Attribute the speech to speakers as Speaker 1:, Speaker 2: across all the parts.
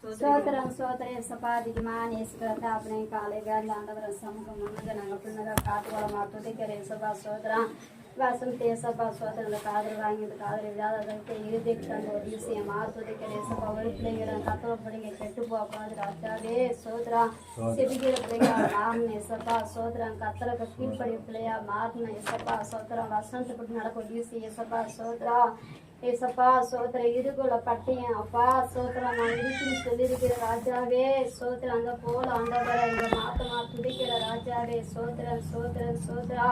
Speaker 1: சோத்திரம் சபாதிக்குமான் இயேசுகிறத अपने काले வேலை ஆண்டவர சமூகம் முன்னத நாங்கள் பின்னதாக காட்டுவளமா துதிக்கிற சபா சோதரம் வாசம் தேசப்பா சோதரங்களை காதல் வாங்கிட்டு காதல் விழாதத்தை இறுதிக்கு தந்த ஒரு விஷயம் துதிக்கிற சபா ஒரு பிள்ளைங்கிற கத்தவ பிள்ளைங்க கெட்டு போகாது ராஜாவே சோதரம் செபிக்கிற பிள்ளைங்க மாறின சபா சோதரம் கத்தலுக்கு கீழ்படி பிள்ளையா மாறின சபா சோதரம் வசனத்துப்பட்டு நடக்கும் விஷயம் சபா சோதரம் ஏசப்பா சோத்திர இருகுல பட்டியன் அப்பா சோத்திரம் நான் இருக்குன்னு சொல்லியிருக்கிற ராஜாவே சோத்திரம் அந்த போல ஆண்டவரை இந்த மாத்தமா துடிக்கிற ராஜாவே சோத்திரம் சோத்திரம் சோத்திரா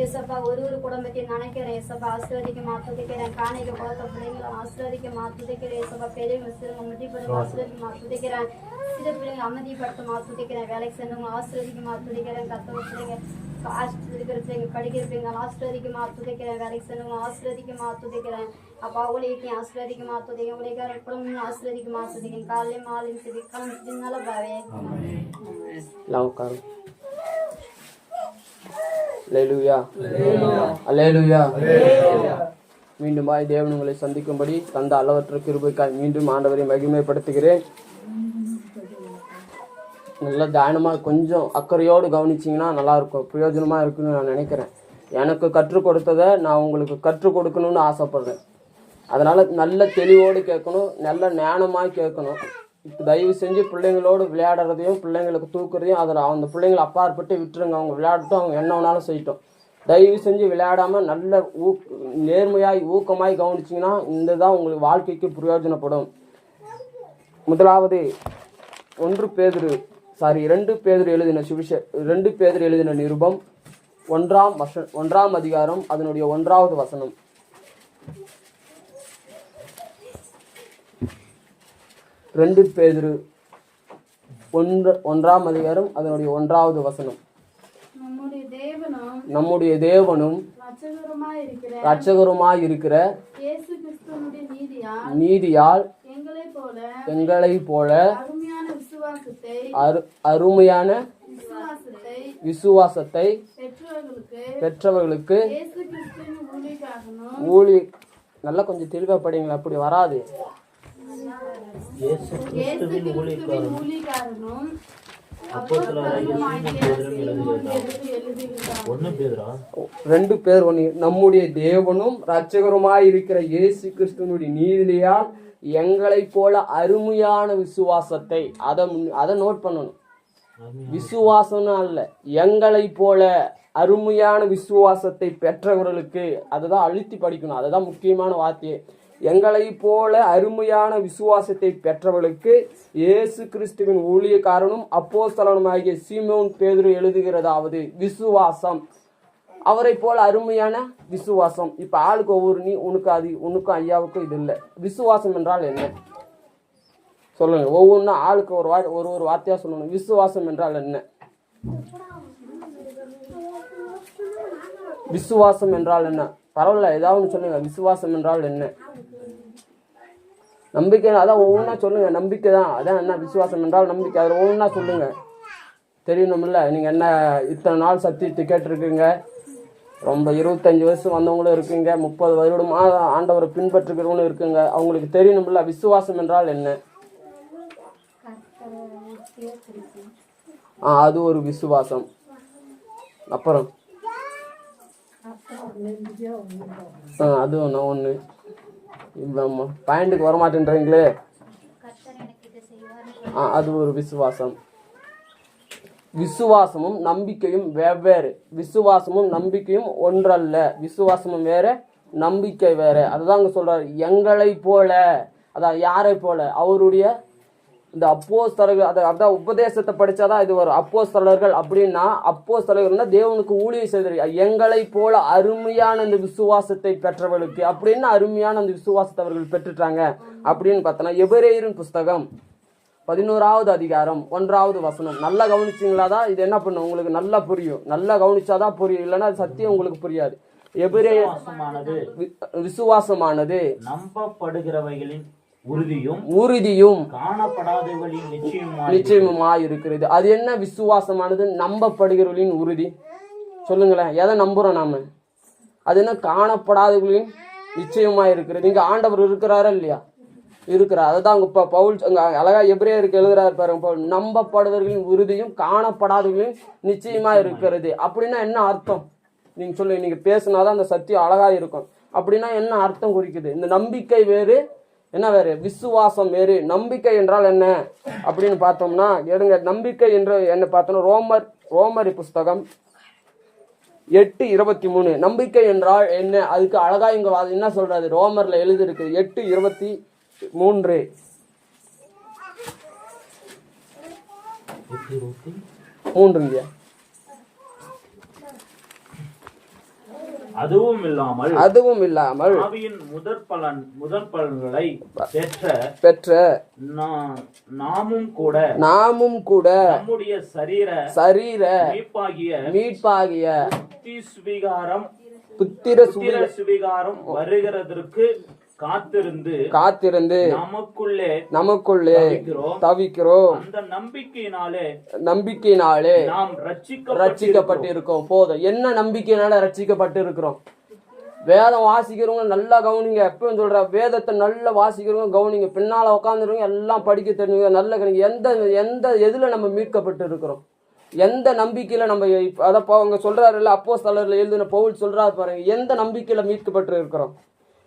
Speaker 1: ஏசப்பா ஒரு குடும்பத்தையும் நினைக்கிறேன் ஏசப்பா ஆசீர்வதிக்க மாத்துதிக்கிறேன் காணிக்க குளத்த பிள்ளைங்களை ஆசீர்வதிக்க மாத்துதிக்கிறேன் ஏசப்பா பெரியவங்க சிறுவங்க முடிப்படும் ஆசீர்வதிக்க மாத்துதிக்கிறேன் சிறு பிள்ளைங்க அமைதிப்படுத்த மாத்துதிக்கிறேன் வேலைக்கு சென்றவங்க ஆசீர்வதிக்க மாத்துதிக்கிறேன் கத்தவ பிள்ளைங்க இருக்கிற பிள்ளைங்க படிக்கிற பிள்ளைங்க ஆசீர்வதிக்க மாத்துதிக்கிறேன் வேலைக்கு சென்றவங்க ஆசீர்வதிக்க மாத்துதிக்கிறேன் அப்பா உலகத்தையும் ஆசீர்வதிக்க மாத்துதிங்க உலக குடும்பம் ஆசீர்வதிக்க மாத்துதிங்க காலையும் மாலையும் சரி காலத்தினால பாவே
Speaker 2: அல்லேலூயா அல்லேலூயா. மீண்டுமாய் தேவன் உங்களை சந்திக்கும்படி தந்த அளவற்ற கிருபைக்காய் மீண்டும் ஆண்டவரை மகிமைப்படுத்துகிறேன். நல்லா தியானமாக கொஞ்சம் அக்கறையோடு கவனிச்சிங்கன்னா நல்லாயிருக்கும், பிரயோஜனமாக இருக்குன்னு நான் நினைக்கிறேன். எனக்கு கற்றுக் கொடுத்ததை நான் உங்களுக்கு கற்றுக் கொடுக்கணும்னு ஆசைப்பட்றேன். அதனால் நல்ல தெளிவோடு கேட்கணும், நல்ல ஞானமாக கேட்கணும். இப்போ தயவு செஞ்சு பிள்ளைங்களோடு விளையாடுறதையும் பிள்ளைங்களுக்கு தூக்குறதையும் அதில் அந்த பிள்ளைங்களை அப்பாற்பட்டு விட்டுருங்க. அவங்க விளையாடட்டும், அவங்க என்ன வேணாலும் செய்யட்டும். தயவு செஞ்சு விளையாடாமல் நல்ல நேர்மையாய் ஊக்கமாய் கவனிச்சிங்கன்னா இந்த தான் உங்களுக்கு வாழ்க்கைக்கு பிரயோஜனப்படும். முதலாவது 2 பேதுரு எழுதின நிருபம் 1ஆம் அதிகாரம் அதனுடைய 1வது வசனம். 2 பேதுரு 1ஆம் அதிகாரம் அதனுடைய 1வது வசனம். நம்முடைய தேவனும் இரட்சகருமாய் இருக்கிற நீதியால் எங்களைப் போல அருமையான விசுவாசத்தை பெற்றவர்களுக்கு ஊழி நல்லா கொஞ்சம் தெளிவா படிங்களா, அப்படி வராது. 2 பேர் நம்முடைய தேவனும் இரட்சகருமாய் இருக்கிற இயேசு கிறிஸ்துவினுடைய நீதியால் எங்களைப் போல அருமையான விசுவாசத்தை, அதை நோட் பண்ணணும். விசுவாசம்னு அல்ல, எங்களைப் போல அருமையான விசுவாசத்தை பெற்றவர்களுக்கு, அதுதான் அழுத்தி படிக்கணும். அதுதான் முக்கியமான வார்த்தையே. எங்களை போல அருமையான விசுவாசத்தை பெற்றவர்களுக்கு இயேசு கிறிஸ்துவின் ஊழியக்காரனும் அப்போஸ்தலனுமாகிய சீமோன் பேதுரு எழுதுகிறதாவது விசுவாசம். அவரை போல அருமையான விசுவாசம். இப்ப ஆளுக்கு ஒவ்வொரு உனக்கும் ஐயாவுக்கும் இது இல்லை. விசுவாசம் என்றால் என்ன சொல்லுங்க. ஒவ்வொன்றும் ஆளுக்கு ஒரு வார்த்தையா சொல்லணும். விசுவாசம் என்றால் என்ன? விசுவாசம் என்றால் என்ன? பரவாயில்ல, ஏதாவது சொல்லுங்க. விசுவாசம் என்றால் என்ன? நம்பிக்கை. அதான் ஒவ்வொன்றா சொல்லுங்க. நம்பிக்கை தான். அதான் என்ன விசுவாசம் என்றால் நம்பிக்கை. அதில் ஒவ்வொன்றா சொல்லுங்க. தெரியணும்ல. நீங்க என்ன இத்தனை நாள் சத்தியத்தை கேட்டிருக்கீங்க, ரொம்ப 25 வருஷம் வந்தவங்களும் இருக்குங்க, 30 வருடமா ஆண்டவரை பின்பற்றுகிறவங்களும் இருக்குங்க. அவங்களுக்கு தெரியணும்ல விசுவாசம் என்றால் என்ன. அது ஒரு விசுவாசம். அப்புறம் அது ஒன்று பாயிண்ட்டுக்கு வரமாட்டேன்றீங்களே, அது ஒரு விசுவாசம். விசுவாசமும் நம்பிக்கையும் வெவ்வேறு. விசுவாசமும் நம்பிக்கையும் ஒன்றல்ல. விசுவாசமும் வேற, நம்பிக்கை வேற. அதுதான் அங்க சொல்றாரு. எங்களை போல, அதான் யாரை போல? அவருடைய இந்த அப்போஸ்தலர்கள். அதான் உபதேசத்தை படிச்சாதான் இது வரும். அப்போஸ்தலர்கள் அப்படின்னா, அப்போஸ்தலர்கள்னா தேவனுக்கு ஊழியம் செய்த எங்களை போல அருமையான அந்த விசுவாசத்தை பெற்றவர்களுக்கு. அப்படின்னா அருமையான அந்த விசுவாசத்தை அவர்கள் பெற்றுட்டாங்க அப்படின்னு பார்த்தோன்னா எபிரேயரின் புஸ்தகம் 11ஆவது அதிகாரம் 1வது வசனம். நல்லா கவனிச்சிங்களாதான் இது என்ன பண்ணும், உங்களுக்கு நல்லா புரியும். நல்லா கவனிச்சாதான் புரியும், இல்லைன்னா அது உங்களுக்கு புரியாது. எபிரேயர் விசுவாசமானது
Speaker 3: நம்பப்படுகிறவைகளின்
Speaker 2: உறுதியும்
Speaker 3: காணப்படாதவர்களின்
Speaker 2: நிச்சயமாய் இருக்கிறது. அது என்ன விசுவாசமானது? நம்பப்படுகிறவர்களின் உறுதி. சொல்லுங்களேன், எதை நம்புறோம் நாம? அது என்ன? காணப்படாதவர்களின் நிச்சயமாய் இருக்கிறது. இங்க ஆண்டவர் இருக்கிறாரா இல்லையா? இருக்கிறார். அதுதான் இப்ப பவுல் அழகா எபிரேயருக்கு எழுதுறாரு பாருங்க, நம்பப்படுவர்களின் உறுதியும் காணப்படாதவர்களின் நிச்சயமா இருக்கிறது. அப்படின்னா என்ன அர்த்தம் நீங்க சொல்லுங்க. நீங்க பேசினாதான் அந்த சத்தியம் அழகா இருக்கும். அப்படின்னா என்ன அர்த்தம் குறிக்குது? இந்த நம்பிக்கை வேறு, என்ன வேறு? விசுவாசம் வேறு. நம்பிக்கை என்றால் என்ன அப்படின்னு பார்த்தோம்னா, எடுங்க நம்பிக்கை என்று என்ன பார்த்தோம்னா, ரோமர் புஸ்தகம் 8:23. நம்பிக்கை என்றால் என்ன? அதுக்கு அழகா இங்க என்ன சொல்றாரு? ரோமர்ல எழுதி இருக்கு 8:23.
Speaker 3: அதுவும் இல்லாமல் ஆவியின் முதற் பலன்களை பெற்ற நாமும் கூட நம்முடைய சரீர மீட்பாகிய புத்திர சுவிகாரம் வருகிறதற்கு காத்திருந்து நமக்குள்ளே தவிக்கிறோம். அந்த நம்பிக்கையினாலே நாம் ரட்சிக்கப்பட்டிருக்கோம். போதும். என்ன நம்பிக்கையினால ரட்சிக்கப்பட்டிருக்கிறோம்? வேதம் வாசிக்கிறவங்க நல்லா கவனிங்க. எப்பவும் சொல்ற, வேதத்தை நல்லா வாசிக்கிறவங்க கவனிங்க. பின்னால உட்காந்துருவங்க எல்லாம் படிக்க தெரிஞ்சுங்க. நல்ல எந்த எதுல நம்ம மீட்கப்பட்டு இருக்கிறோம்? எந்த நம்பிக்கையில நம்ம அவங்க சொல்றாருல்ல, அப்போஸ்தலர்ல எழுதின பவுல் சொல்றாரு பாருங்க, எந்த நம்பிக்கையில மீட்கப்பட்டு இருக்கிறோம்?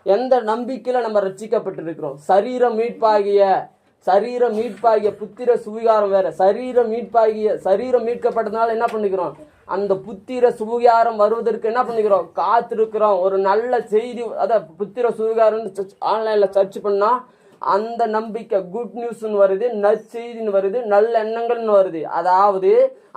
Speaker 3: எந்த நம்பிக்கையில நம்ம ரட்சிக்கப்பட்டிருக்கிறோம்? சரீரம் மீட்பாகிய புத்திர சுவிகாரம் வேற. சரீரம் மீட்கப்பட்டதுனால என்ன பண்ணிக்கிறோம்? அந்த புத்திர சுவிகாரம் வருவதற்கு என்ன பண்ணிக்கிறோம்? காத்திருக்கிறோம். ஒரு நல்ல செய்தி, அதான் புத்திர சுவிகாரம் ஆன்லைன்ல சர்ச் பண்ணா அந்த நம்பிக்கை குட் நியூஸ்ன்னு வருது, நற்செய்தின்னு வருது, நல்ல எண்ணங்கள்னு வருது. அதாவது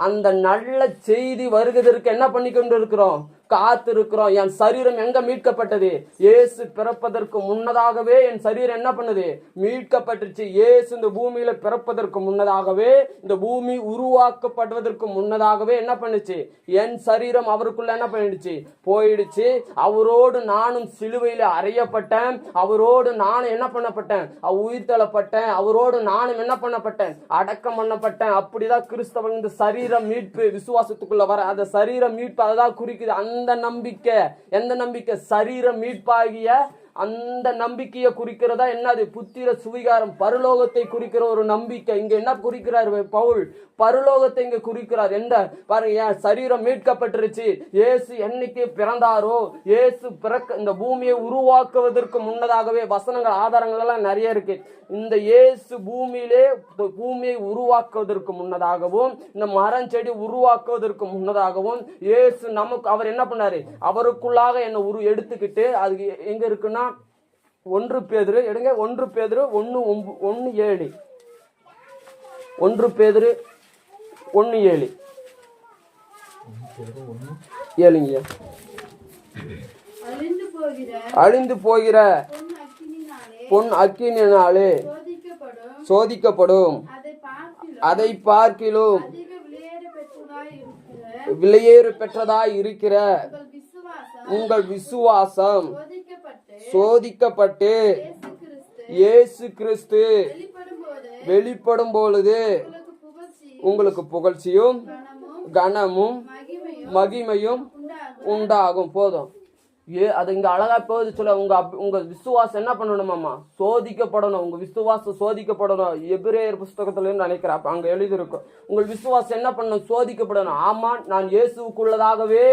Speaker 3: அந்த நல்ல செய்தி வருகிறதற்கு என்ன பண்ணி கொண்டு இருக்கிறோம்? காத்திருக்கிறோம். என் சரீரம் எங்க மீட்கப்பட்டது? இயேசு பிறப்பதற்கு முன்னதாகவே என் சரீரம் என்ன பண்ணுது? மீட்கப்பட்டுச்சு. இயேசு இந்த பூமியில பிறப்பதற்கு முன்னதாகவே, இந்த பூமி உருவாக்கப்படுவதற்கு முன்னதாகவே என்ன பண்ணுச்சு? என் சரீரம் அவருக்குள்ள என்ன பண்ணிடுச்சு? போயிடுச்சு. அவரோடு நானும் சிலுவையில அறையப்பட்டேன். அவரோடு நானும் என்ன பண்ணப்பட்டேன்? உயிர் தள்ளப்பட்டேன். அவரோடு நானும் என்ன பண்ணப்பட்டேன்? அடக்கம் பண்ணப்பட்டேன். அப்படிதான் கிறிஸ்தவன் இந்த சரீரம் மீட்பு விசுவாசத்துக்குள்ள வர அந்த சரீரம் மீட்பு அதான் குறிக்குது. அந்த நம்பிக்கை, எந்த நம்பிக்கை? சரீரம் மீட்பாகிய அந்த நம்பிக்கையை குறிக்கிறதா என்னது? புத்திர சுவிகாரம், பரலோகத்தை குறிக்கிற ஒரு நம்பிக்கை. இங்க என்ன குறிக்கிறார் பவுல்? பரலோகத்தை இங்க குறிக்கிறார். எந்த பாருங்க, சரீரம் மீட்கப்பட்டுருச்சு. இயேசு என்னைக்கு பிறந்தாரோ, இயேசு இந்த பூமியை உருவாக்குவதற்கு முன்னதாகவே, வசனங்கள் ஆதாரங்கள் எல்லாம் நிறைய இருக்கு. இந்த இயேசு பூமியை உருவாக்குவதற்கு முன்னதாகவும், இந்த மரம் செடி உருவாக்குவதற்கு முன்னதாகவும் இயேசு நமக்கு அவர் என்ன பண்ணாரு? அவருக்குள்ளாக என்ன எடுத்துக்கிட்டு, அது எங்க இருக்குன்னா 1 பேதுரு எடுங்க, 1 பேதுரு 1:7. 1 பேதுரு 1:7 ஏழுங்க. அழிந்து போகிற பொன் அக்கினியினாலே சோதிக்கப்படும், அதை பார்க்கிலும் விலையேறு பெற்றதாய் இருக்கிற உங்கள் விசுவாசம் சோதிக்கப்பட்டு இயேசு கிறிஸ்து வெளிப்படும் பொழுது உங்களுக்கு புகழ்ச்சியும் கனமும் மகிமையும் உண்டாகும். போதும். அது இங்க அழகா போகுது சொல்ல. உங்க விசுவாசம் என்ன பண்ணணுமாமா? சோதிக்கப்படணும். உங்க விசுவாசம் சோதிக்கப்படணும். எபிரேயர் புஸ்தகத்துல நினைக்கிறேன், அங்க எழுதியிருக்கும். உங்கள் விசுவாசம் என்ன பண்ணணும்? சோதிக்கப்படணும். ஆமா, நான் இயேசுக்குள்ளதாகவே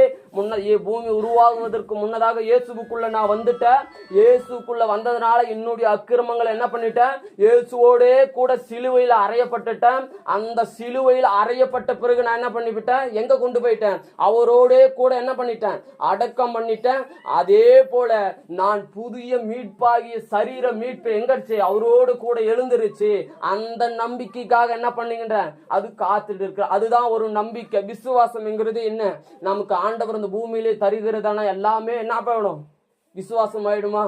Speaker 3: பூமி உருவாகுவதற்கு முன்னதாக இயேசுக்குள்ள நான் வந்துட்டேன். இயேசுக்குள்ள வந்ததுனால என்னுடைய அக்கிரமங்களை என்ன பண்ணிட்டேன்? இயேசுவோடே கூட சிலுவையில அறையப்பட்டுட்டேன். அந்த சிலுவையில் அறையப்பட்ட பிறகு நான் என்ன பண்ணிவிட்டேன்? எங்க கொண்டு போயிட்டேன்? அவரோடே கூட என்ன பண்ணிட்டேன்? அடக்கம் பண்ணிட்டேன். அதே போல நான் புதிய மீட்பாகிய சரீர மீட்பு எங்கச்சு? அவரோடு கூட எழுந்திருச்சு. அந்த நம்பிக்கைக்காக என்ன பண்ணுகின்ற? அது காத்துட்டு இருக்கு. அதுதான் ஒரு நம்பிக்கை. விசுவாசம்ங்கிறது என்ன? நமக்கு ஆண்டவர் இந்த பூமியிலே தருகிறதான எல்லாமே என்ன பண்ணணும்? விசுவாசம் ஆயிடுமா?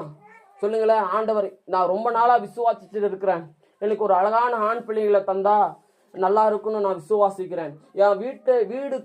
Speaker 3: சொல்லுங்களேன். ஆண்டவர், நான் ரொம்ப நாளா விசுவாசிச்சுட்டு இருக்கிறேன், எனக்கு ஒரு அழகான ஆண் பிள்ளைகளை தந்தா நல்லா இருக்கும்னு நான் விசுவாசிக்கிறேன். என் வீடு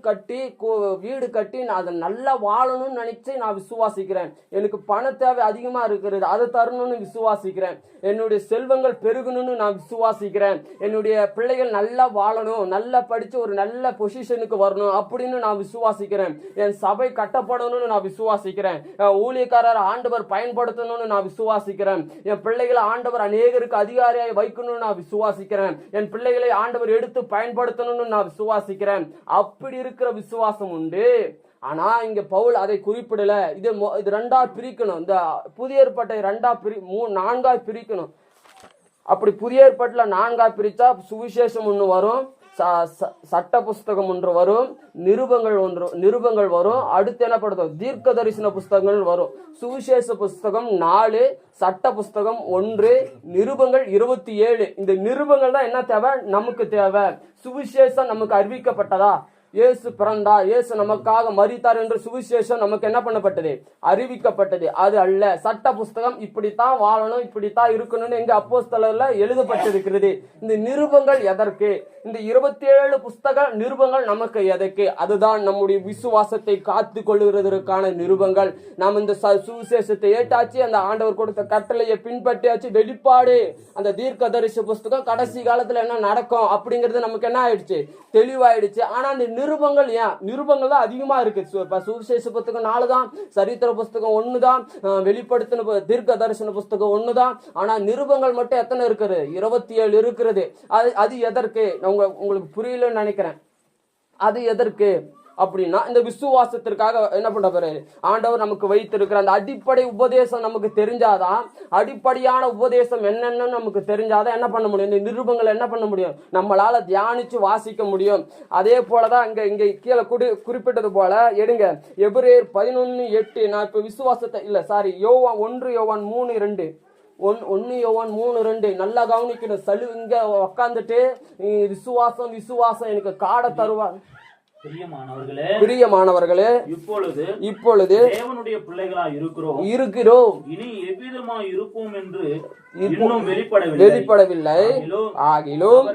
Speaker 3: கட்டி நான் அதை நல்லா வாழணும்னு நினைச்சு நான் விசுவாசிக்கிறேன். எனக்கு பண தேவை அதிகமா இருக்கிறது, அதை தரணும்னு விசுவாசிக்கிறேன். என்னுடைய செல்வங்கள் பெருகணும்னு நான் விசுவாசிக்கிறேன். என்னுடைய பிள்ளைகள் நல்லா வாழணும், நல்லா படிச்சு ஒரு நல்ல பொசிஷனுக்கு வரணும் அப்படின்னு நான் விசுவாசிக்கிறேன். என் சபை கட்டப்படணும்னு நான் விசுவாசிக்கிறேன். ஊழியக்காரர் ஆண்டவர் பயன்படுத்தணும்னு நான் விசுவாசிக்கிறேன். என் பிள்ளைகளை ஆண்டவர் அநேகருக்கு அதிகாரியாய் வைக்கணும்னு நான் விசுவாசிக்கிறேன். என் பிள்ளைகளை ஆண்டவர் எடுத்து பயன்படுத்தணும்னு நான் விசுவாசிக்கிறேன். அப்படி இருக்கிற விசுவாசம் உண்டு. ஆனா இங்க பவுல் அதை குறிப்பிடல. இது ரெண்டா பிரிக்கணும். இந்த புதிய ஏற்பாட்டை நான்கா பிரிக்கணும். அப்படி புதிய ஏற்பாட்டுல நான்கா பிரிச்சா சுவிசேஷம் ஒன்று வரும், சட்ட புஸ்தகம் ஒன்று வரும், நிருபங்கள் வரும். அடுத்து என்ன படுத்தும்? தீர்க்க தரிசன புஸ்தகங்கள் வரும். சுவிசேஷ புஸ்தகம் 4, சட்ட புஸ்தகம் 1, நிருபங்கள் 27. இந்த நிருபங்கள் தான் என்ன தேவை? நமக்கு தேவை. சுவிசேஷம் நமக்கு அறிவிக்கப்பட்டதா? இயேசு பிறந்தா, இயேசு நமக்காக மரித்தார் என்று சுவிசேஷம் நமக்கு என்ன பண்ணப்பட்டது? அறிவிக்கப்பட்டது. அது அல்ல. சட்ட புஸ்தகம் இப்படித்தான் வாழணும், இப்படித்தான் இருக்கணும்னு எங்க அப்போஸ்தலர்ல எழுதப்பட்டிருக்கிறது. இந்த நிருபங்கள் எதற்கு? இந்த 27 புஸ்தக நிருபங்கள் நமக்கு எதற்கு? அதுதான் நம்முடைய விசுவாசத்தை காத்து கொள்ளுகிறதற்கான நிருபங்கள். நாம் இந்த சுவிசேஷத்தை ஏற்றாச்சு, அந்த ஆண்டவர் கொடுத்த கட்டளையை பின்பற்றியாச்சு. வெளிப்பாடு, அந்த தீர்க்க தரிசன புஸ்தகம் கடைசி காலத்துல என்ன நடக்கும் அப்படிங்கிறது நமக்கு என்ன ஆயிடுச்சு? தெளிவாயிடுச்சு. ஆனா அந்த நிருபங்கள் நிருபங்கள் தான் அதிகமா இருக்கு. சுவிசேஷ புஸ்தகம் 4 தான், சரித்திர புஸ்தகம் 1 தான், வெளிப்படுத்தின தீர்க்க தரிசன புஸ்தகம் 1 தான். ஆனா நிருபங்கள் மட்டும் எத்தனை இருக்குது? 27 இருக்கிறது. அது எதற்கு? உங்களுக்கு புரியலன்னு நினைக்கிறேன். அது எதற்கு அப்படின்னா, இந்த விசுவாசத்திற்காக என்ன பண்ற பாரு, ஆண்டவர் நமக்கு வைத்திருக்கிற அந்த அடிப்படை உபதேசம் நமக்கு தெரிஞ்சாதான், அடிப்படையான உபதேசம் என்னன்னு நமக்கு தெரிஞ்சாதான் என்ன பண்ண முடியும்? இந்த நிருபங்களை என்ன பண்ண முடியும்? நம்மளால தியானிச்சு வாசிக்க முடியும். அதே போலதான் இங்க கீழே குறிப்பிட்டது போல எடுங்க, எபிரேயர் 11:8. நான் இப்ப விசுவாசத்தை யோவான் 1 யோவான் 3:2 1 யோவான் 3:2 நல்லா கவனிக்கணும். இங்க உக்காந்துட்டு விசுவாசம் எனக்கு காட தருவார். பிரியமானவர்களே, இப்பொழுது தேவனுடைய பிள்ளைகளாய் இருக்கிறோம். இனி எவ்விதமாய் இருப்போம் என்று இன்னும் வெளிப்படவில்லை. ஆகிலும்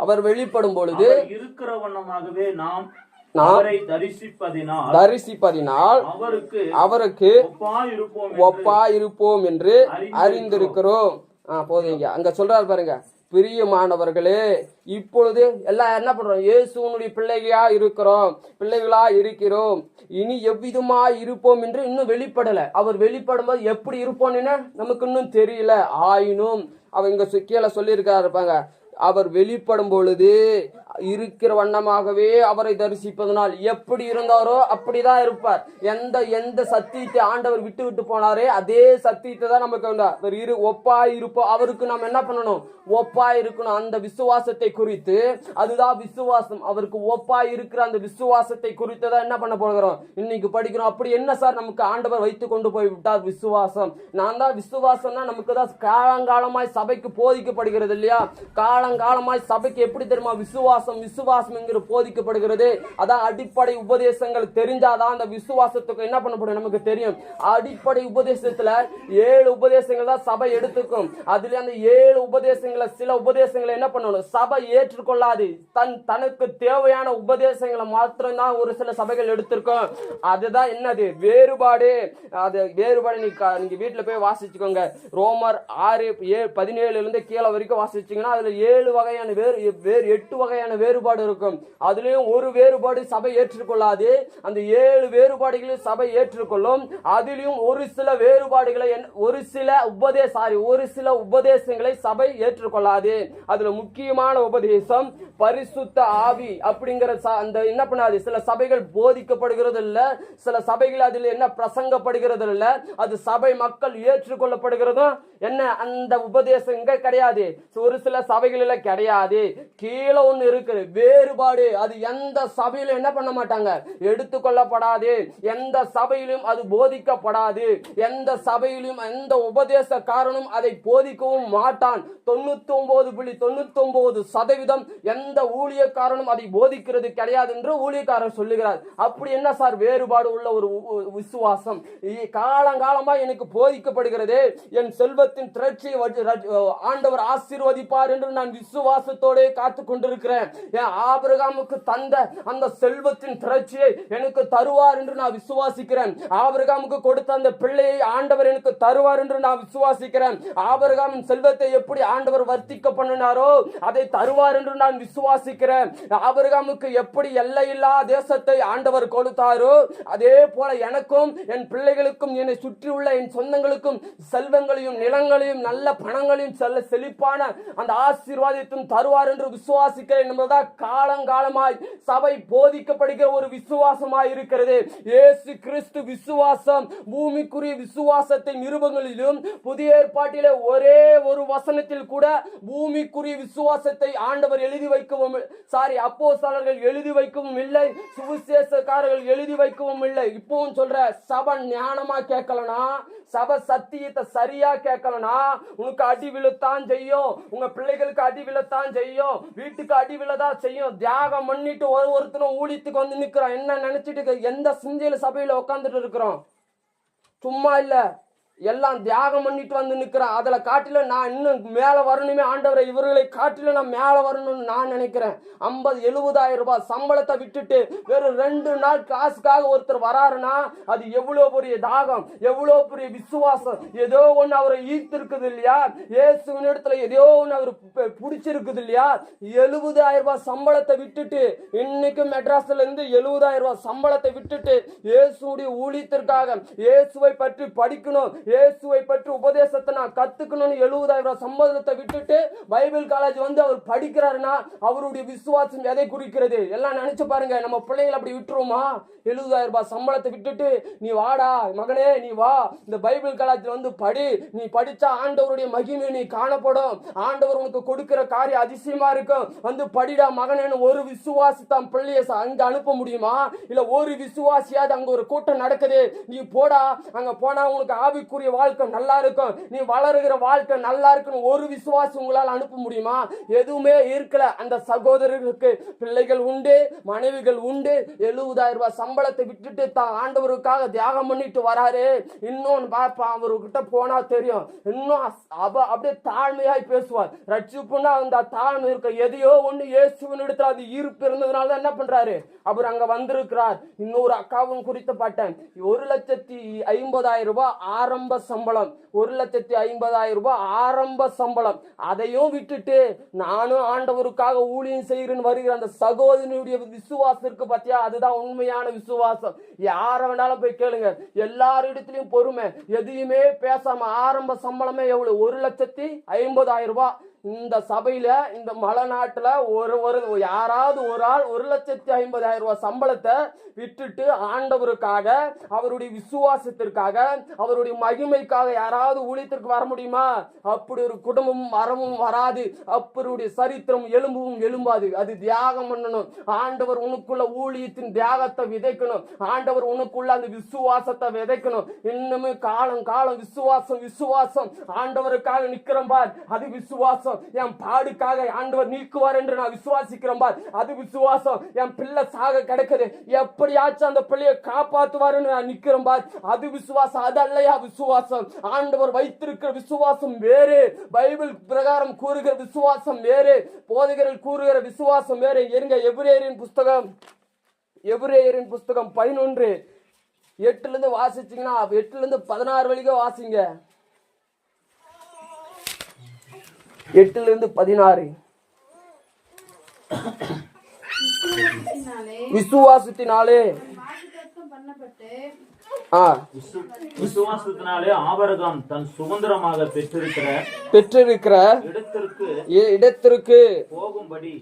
Speaker 3: அவர் வெளிப்படும் பொழுது இருக்கிற வண்ணமாகவே நாம் தரிசிப்பதினால் அவருக்கு ஒப்பாயிருப்போம் என்று அறிந்திருக்கிறோம். போதுங்க. அங்க சொல்றாரு பாருங்க, பிரியமானவர்களே, இப்பொழுது எல்லாம் என்ன பண்றோம்? இயேசுனுடைய பிள்ளைகளா இருக்கிறோம். இனி எவ்விதமா இருப்போம் என்று இன்னும் வெளிப்படல. அவர் வெளிப்படும் போது எப்படி இருப்போம்னு நமக்கு இன்னும் தெரியல. ஆயினும் அவர் இங்க கீழே சொல்லியிருக்காரு, அவர் வெளிப்படும் பொழுது இருக்கிற வண்ணமாகவே அவரை தரிசிப்பதனால் எப்படி இருந்தாரோ அப்படிதான் இருப்பார். எந்த சத்தியத்தை ஆண்டவர் விட்டு போனாரே அதே சத்தியத்தை தான் நமக்கு ஒப்பாய் இருப்போம். அவருக்கு நாம் என்ன பண்ணணும்? ஒப்பாய் இருக்கணும். அந்த விசுவாசத்தை குறித்து, அதுதான் விசுவாசம். அவருக்கு ஒப்பாய் இருக்கிற அந்த விசுவாசத்தை குறித்து தான் என்ன பண்ண போகிறோம்? இன்னைக்கு படிக்கிறோம். அப்படி என்ன சார் நமக்கு ஆண்டவர் வைத்து கொண்டு போய் விட்டார்? விசுவாசம். நான் தான் விசுவாசம்னா நமக்கு தான் காலங்காலமாய் சபைக்கு போதிக்கப்படுகிறது இல்லையா? காலங்காலமாய் சபைக்கு எப்படி தெரியுமா விசுவாசம் என்கிற போதிக்கப்படுகிறது. அதான் அடிப்படை உபதேசங்கள் தெரிஞ்சாதான் அந்த விசுவாசத்துக்கு என்ன பண்ணப்படும் நமக்கு தெரியும். அடிப்படை உபதேசத்துல 7 உபதேசங்கள் தான் சபை எடுத்துக்கும். அதுல அந்த 7 உபதேசங்களை சில உபதேசங்களை என்ன பண்ணணும்? சபை ஏற்றுக்கொள்ளாது. தனக்கு தேவையான உபதேசங்களை மாத்திரம்தான் ஒரு சில சபைகள் எடுத்திருக்கும். அதுதான் என்னது? வேறுபாடு. அது வேறுபாடு நீங்க வீட்டுல போய் வாசிச்சுக்கோங்க. ரோமர் 6:17 கீழே வரைக்கும் வாசிச்சீங்கன்னா அதுல 7 வகையான 8 வகையான வேறுபாடு இருக்கும். அதுலயும் ஒரு வேறுபாடு சபை ஏற்றுக்கொள்ளாது. அந்த 7 வேறுபாடுகளையும் சபை ஏற்றுக்கொள்ளும். அதிலும் ஒரு சில வேறுபாடுகளை ஒரு சில உபதேசங்களை சபை ஏற்றுக்கொள்ளாது. அதுல முக்கியமான உபதேசம் பரிசுத்த ஆவி அப்படிங்கிற அந்த என்ன பண்ணாது? சில சபைகள் போதிக்கப்படுகிறது இல்ல, சில சபைகள் அதில் என்ன பிரசங்கப்படுகிறது இல்ல, அது சபை மக்கள் ஏற்றுக்கொள்ளப்படுகிறதும் என்ன அந்த உபதேசம் இங்க கிடையாது. ஒரு சில சபைகளில கிடையாது. கீழே ஒண்ணு இருக்கு, வேறுபாடு. அது எந்த சபையிலும் என்ன பண்ண மாட்டாங்க? எடுத்துக்கொள்ளப்படாது. எந்த சபையிலும் அது போதிக்கப்படாது. எந்த சபையிலும் எந்த உபதேசக்காரனும் அதை போதிக்கவும் மாட்டான். 99.99% எந்த ஊழியக்காரனும் அதை போதிக்கிறது கிடையாது என்று ஊழியக்காரர் சொல்லுகிறார். அப்படி என்ன சார் வேறுபாடு உள்ள ஒரு விசுவாசம்? காலங்காலமா எனக்கு போதிக்கப்படுகிறது, என் செல்வத்தின் திரட்சியை ஆண்டவர் ஆசீர்வதிப்பார் என்று நான் விசுவாசத்தோட காத்து கொண்டிருக்கிறேன். என் ஆபிரகாமுக்கு தந்த அந்த செல்வத்தின் திரட்சியை எனக்கு தருவார் என்று நான் விசுவாசிக்கிறேன். ஆபிரகாமுக்கு கொடுத்த அந்த பிள்ளையை ஆண்டவர் எனக்கு தருவார் என்று நான் விசுவாசிக்கிறேன். ஆபிரகாமின் செல்வத்தை எப்படி ஆண்டவர் வர்த்திக்க பண்ணினாரோ அதை தருவார் என்று நான் விசுவாசிக்கிறேன். ஆபிரகாமுக்கு எப்படி எல்லையில்லா தேசத்தை ஆண்டவர் கொடுத்தாரோ அதே போல எனக்கும் என் பிள்ளைகளுக்கும் என்னை சுற்றியுள்ள என் சொந்தங்களுக்கும் செல்வங்களையும் நிலங்களையும் நல்ல பணங்களையும் செழிப்பான அந்த ஆசீர்வாதத்தையும் தருவார் என்று விசுவாசிக்கிறேன் என்பதுதான் காலங்காலமாய் சபை போதிக்கப்படுகிற ஒரு விசுவாசமாய் இருக்கிறது. இயேசு கிறிஸ்து விசுவாசம் பூமிக்குரிய விசுவாசத்தை நிருபங்களிலும் புதிய ஏற்பாட்டிலே ஒரே ஒரு வசனத்தில் கூட பூமிக்குரிய விசுவாசத்தை ஆண்டவர் எழுதி வைக்கவும் அப்போஸ்தலர்கள் எழுதி வைக்கவும் இல்லை, சுவிசேஷக்காரர்கள் எழுதி வைக்கவும் இல்லை. இப்பவும் சொல்ற சபை ஞானமா கேட்கலனா, சபை சத்தியத்தை சரியா கேட்கலனா உனக்கு அடி விழத்தான் செய்யும், உங்க பிள்ளைகளுக்கு அடி விழத்தான் செய்யும், வீட்டுக்கு அடி விழதான் செய்யும். தியாகம் பண்ணிட்டு ஒருத்தனும் ஊழியத்துக்கு வந்து நிக்கிறோம். என்ன நினைச்சிட்டு எந்த சிந்தையில சபையில உட்காந்துட்டு இருக்கிறோம்? சும்மா இல்ல, எல்லாம் தியாகம் பண்ணிட்டு வந்து நிக்கிறேன். அதுல காட்டில நான் இன்னும் மேல வரணுமே ஆண்டவரை, இவர்களை காட்டில நான் மேல வரணும்னு நான் நினைக்கிறேன். 50,000-70,000 ரூபாய் சம்பளத்தை விட்டுட்டு வெறும் 2 நாள் காசுக்காக ஒருத்தர் வராருன்னா அது எவ்வளவு பெரிய தாகம், எவ்வளவு பெரிய விசுவாசம். ஏதோ ஒண்ணு அவரை ஈர்த்து இருக்குது இல்லையா? இயேசுவின் இடத்துல ஏதோ ஒண்ணு அவர் பிடிச்சிருக்குது இல்லையா? 70,000 ரூபாய் சம்பளத்தை விட்டுட்டு, இன்னைக்கு மெட்ராஸ்ல இருந்து 70,000 ரூபாய் சம்பளத்தை விட்டுட்டு இயேசுடைய ஊழியத்திற்காக இயேசுவை பற்றி படிக்கணும், இயேசுவை பற்றி உபதேசத்தை நான் கத்துக்கணும்னு 70,000 ரூபாய் சம்பளத்தை விட்டுட்டு பைபிள் காலேஜ் வந்து அவர் படிக்கிறாருன்னா அவருடைய விசுவாசம் எதை குறிக்கிறது? எல்லாம் நினைச்சு பாருங்க. நம்ம பிள்ளைகளை அப்படி விட்டுருவோமா? 70,000 ரூபாய் சம்பளத்தை விட்டுட்டு நீ வாடா மகனே, நீ வா இந்த பைபிள் காலேஜ்ல வந்து படி, நீ படிச்சா ஆண்டவருடைய மகிமை நீ காணப்படும், ஆண்டவர் உனக்கு கொடுக்கிற காரியம் அதிசயமா இருக்கும், வந்து படிடா மகனேன்னு ஒரு விசுவாசி தான் பிள்ளைய அங்க அனுப்ப முடியுமா? இல்ல ஒரு விசுவாசியாவது அங்க ஒரு கூட்டம் நடக்குது, நீ போடா, அங்க போனா உனக்கு ஆவிக்குரிய வாழ்க்கை நல்லா இருக்கும், நீ வளருகிற வாழ்க்கை நல்லா இருக்குன்னு ஒரு விசுவாசி உங்களால் அனுப்ப முடியுமா? எதுவுமே இருக்கல. அந்த சகோதரர்களுக்கு பிள்ளைகள் உண்டு, மனைவிகள் உண்டு, 70,000 ரூபாய் சம்பளத்தை விட்டுட்டு தான் ஆண்டவருக்காக தியாகம் பண்ணிட்டு வராரு. இன்னொன்னு பாப்பா, அவர்கிட்ட போனா தெரியும், இன்னும் அப்படியே தாழ்மையாய் பேசுவார். ரட்சிப்புன்னா அந்த தாழ்மை இருக்க, எதையோ ஒண்ணு இயேசுவின் இடத்துல அது ஈர்ப்பு இருந்ததுனால என்ன பண்றாரு, அவர் அங்க வந்திருக்கிறார். இன்னொரு அக்காவும் குறித்து பார்த்தேன், 1,50,000 ரூபாய் ஆரம்ப சம்பளம், 1,50,000 ரூபாய் ஆரம்ப சம்பளம். அதையும் விட்டுட்டு நானும் ஆண்டவருக்காக ஊழியம் செய்கிறேன் வருகிற அந்த சகோதரனுடைய விசுவாசத்திற்கு பத்தியா, அதுதான் உண்மையான விசுவாசம். யார வேணாலும் போய் கேளுங்க, எல்லாரிடத்திலையும் பொறுமை, எதையுமே பேசாம. ஆரம்ப சம்பளமே எவ்வளவு? 1,50,000 ரூபாய். இந்த சபையில இந்த மலைநாட்டுல யாராவது ஒரு ஆள் 1,50,000 ரூபாய் சம்பளத்தை விட்டுட்டு ஆண்டவருக்காக, அவருடைய விசுவாசத்திற்காக, அவருடைய மகிமைக்காக யாராவது ஊழியத்திற்கு வர முடியுமா? அப்படி ஒரு குடும்பமும் வரவும் வராது, அப்படி சரித்திரம் எலும்பும் எழும்பாது. அது தியாகம் பண்ணணும். ஆண்டவர் உனக்குள்ள ஊழியத்தின் தியாகத்தை விதைக்கணும், ஆண்டவர் உனக்குள்ள அந்த விசுவாசத்தை விதைக்கணும். இன்னுமே காலம் காலம் விசுவாசம் விசுவாசம், ஆண்டவருக்காக நிக்கிறோம் பார், அது விசுவாசம். என் பாடுக்காக ஆண்டவர் நீக்குவார் என்று நான் விசுவாசிக்கிறேன் பார், அது விசுவாசம். என் பிள்ளை சாக கிடக்குது, எப்படியாச்சும் அந்த பிள்ளையை காப்பாற்றுவாருன்னு நான் நிக்கிறேன் பார், அது விசுவாசம். அது அல்லையா விசுவாசம்? ஆண்டவர் வைத்திருக்கிற விசுவாசம் வேறு, பைபிள் பிரகாரம் கூறுகிற விசுவாசம் வேறு, போதகர்கள் கூறுகிற விசுவாசம் வேறு. எங்க எபிரேயரின் புஸ்தகம் 11:8 வாசிச்சீங்கன்னா 8-16 வரைக்கும் வாசிங்க. 8-16. விசுவாசத்தினாலே
Speaker 4: விசுவாசத்தினாலே ஆபிரகாம் தன் சுதந்திரமாக பெற்றிருக்கிற இடத்திற்கு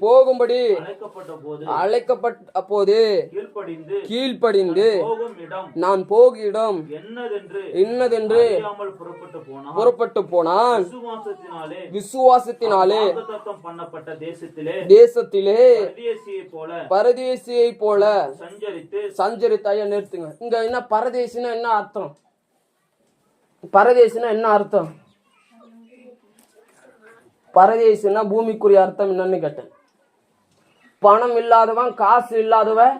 Speaker 4: போகும்படி அழைக்கப்பட்ட போது கீழ்ப்படிந்து நான் போகும் இடம் என்னதென்று புறப்பட்டு போனான். விசுவாசத்தினாலே பண்ணப்பட்ட தேசத்திலே பரதேசியை போல சஞ்சரித்தாய. நிறுத்துங்க. இங்க என்ன பரதேசினா என்ன அர்த்தம்? பரதேசினா என்ன அர்த்தம்? பரதேசினா பூமிக்குரிய அர்த்தம் என்னன்னு கேட்டேன். பணம் இல்லாதவன், காசு இல்லாதவன்,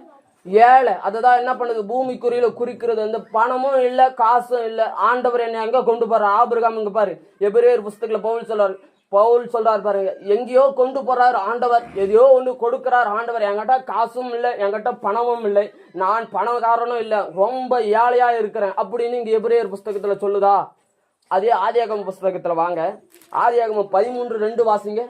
Speaker 4: ஏழை. அதுதான் என்ன பண்ணுது, பூமிக்குரியில குறிக்கிறது. அந்த பணமும் இல்ல, காசும் இல்ல. ஆண்டவர் என்னை எங்க கொண்டு போற? ஆபிரகாம் இங்க பாரு, எபிரேயர் புஸ்தகத்துல பவுல் சொல்றாரு,
Speaker 3: பவுல் சொல்றாரு பாருங்க, எங்கேயோ கொண்டு போறாரு ஆண்டவர், எதையோ ஒண்ணு கொடுக்கிறார் ஆண்டவர். என்கிட்ட காசும் இல்லை, என்கிட்ட பணமும் இல்லை, நான் பணக்காரனும் இல்லை, ரொம்ப ஏழையா இருக்கிறேன் அப்படின்னு இங்க எபிரேயர் புஸ்தகத்துல சொல்லுதா? அதே ஆதியாகம புஸ்தகத்துல வாங்க, ஆதியாகமம் 13:2 வாசிங்க.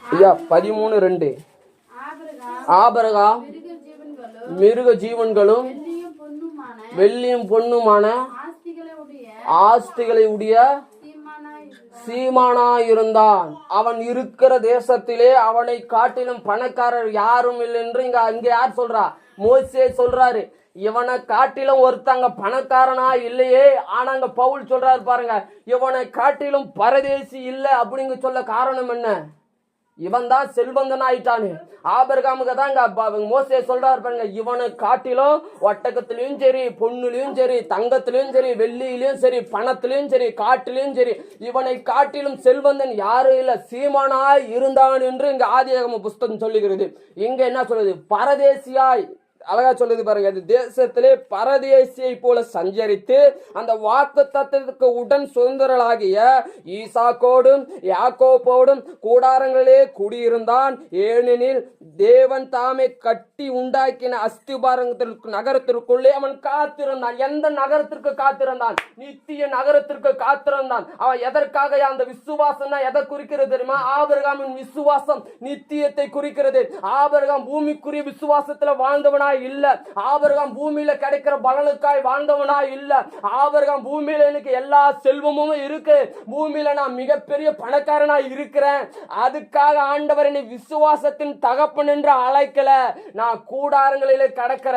Speaker 3: ஐயா 13:2. ஆபிரகாம் மிருக ஜீவன்களும் வெள்ளியும் பொன்னுமான ஆஸ்திகளை உடைய சீமானா இருந்தான். அவன் இருக்கிற தேசத்திலே அவனை காட்டிலும் பணக்காரர் யாரும் இல்லை என்று இங்க யார் சொல்றா? மோசே சொல்றாரு. இவனை காட்டிலும் ஒருத்தங்க பணக்காரனா இல்லையே. ஆனா அங்க பவுல் சொல்றாரு பாருங்க, இவனை காட்டிலும் பரதேசி இல்லை அப்படிங்க சொல்ல காரணம் என்ன? இவன் தான் செல்வந்தன் ஆயிட்டானு. ஆபிரகாமுக்கு தான் மோசே சொல்றாரு பாருங்க, இவனை காட்டிலும் ஒட்டகத்திலயும் சரி, பொண்ணுலயும் சரி, தங்கத்திலயும் சரி, வெள்ளியிலயும் சரி, பணத்திலயும் சரி, காட்டிலையும் சரி, இவனை காட்டிலும் செல்வந்தன் யாரும் இல்ல, சீமானாய் இருந்தான் என்று இங்க ஆதியாகம புஸ்தகம் சொல்லுகிறது. இங்க என்ன சொல்லுது? பரதேசியாய் அழகா சொல்லுது பாருங்க, அது தேசத்திலே பரதேசியை போல சஞ்சரித்து அந்த வாக்கு தத்தத்துக்கு உடன் சுதந்திரளாகிய ஈசாக்கோடும் யாக்கோபோடும் கூடாரங்களே குடியிருந்தான். ஏனெனில் தேவன் தாமே கட்டி உண்டாக்கின அஸ்திபாரத்திற்கு நகரத்திற்குள்ளே அவன் காத்திருந்தான். எந்த நகரத்திற்கு காத்திருந்தான்? நித்திய நகரத்திற்கு காத்திருந்தான். அவன் எதற்காக? அந்த விசுவாசம் எதை குறிக்கிறது தெரியுமா? ஆபிரகாமின் விசுவாசம் நித்தியத்தை குறிக்கிறது. ஆபிரகாம் பூமிக்குரிய விசுவாசத்துல வாழ்ந்தவனா இல்ல. ஆபிரகாம் பூமியில கிடைக்கிற பலனுக்காய் வாழ்ந்தவனா இல்ல. ஆபிரகாம் பூமியில எனக்கு எல்லா செல்வமும் இருக்கு, பூமியில நான் மிகப்பெரிய பணக்காரனா இருக்கிறேன், அதுக்காக ஆண்டவர் என்னை விசுவாசத்தின் தகப்பன் என்று அழைக்கல. நான் கூடாரங்களிலே கடக்கிற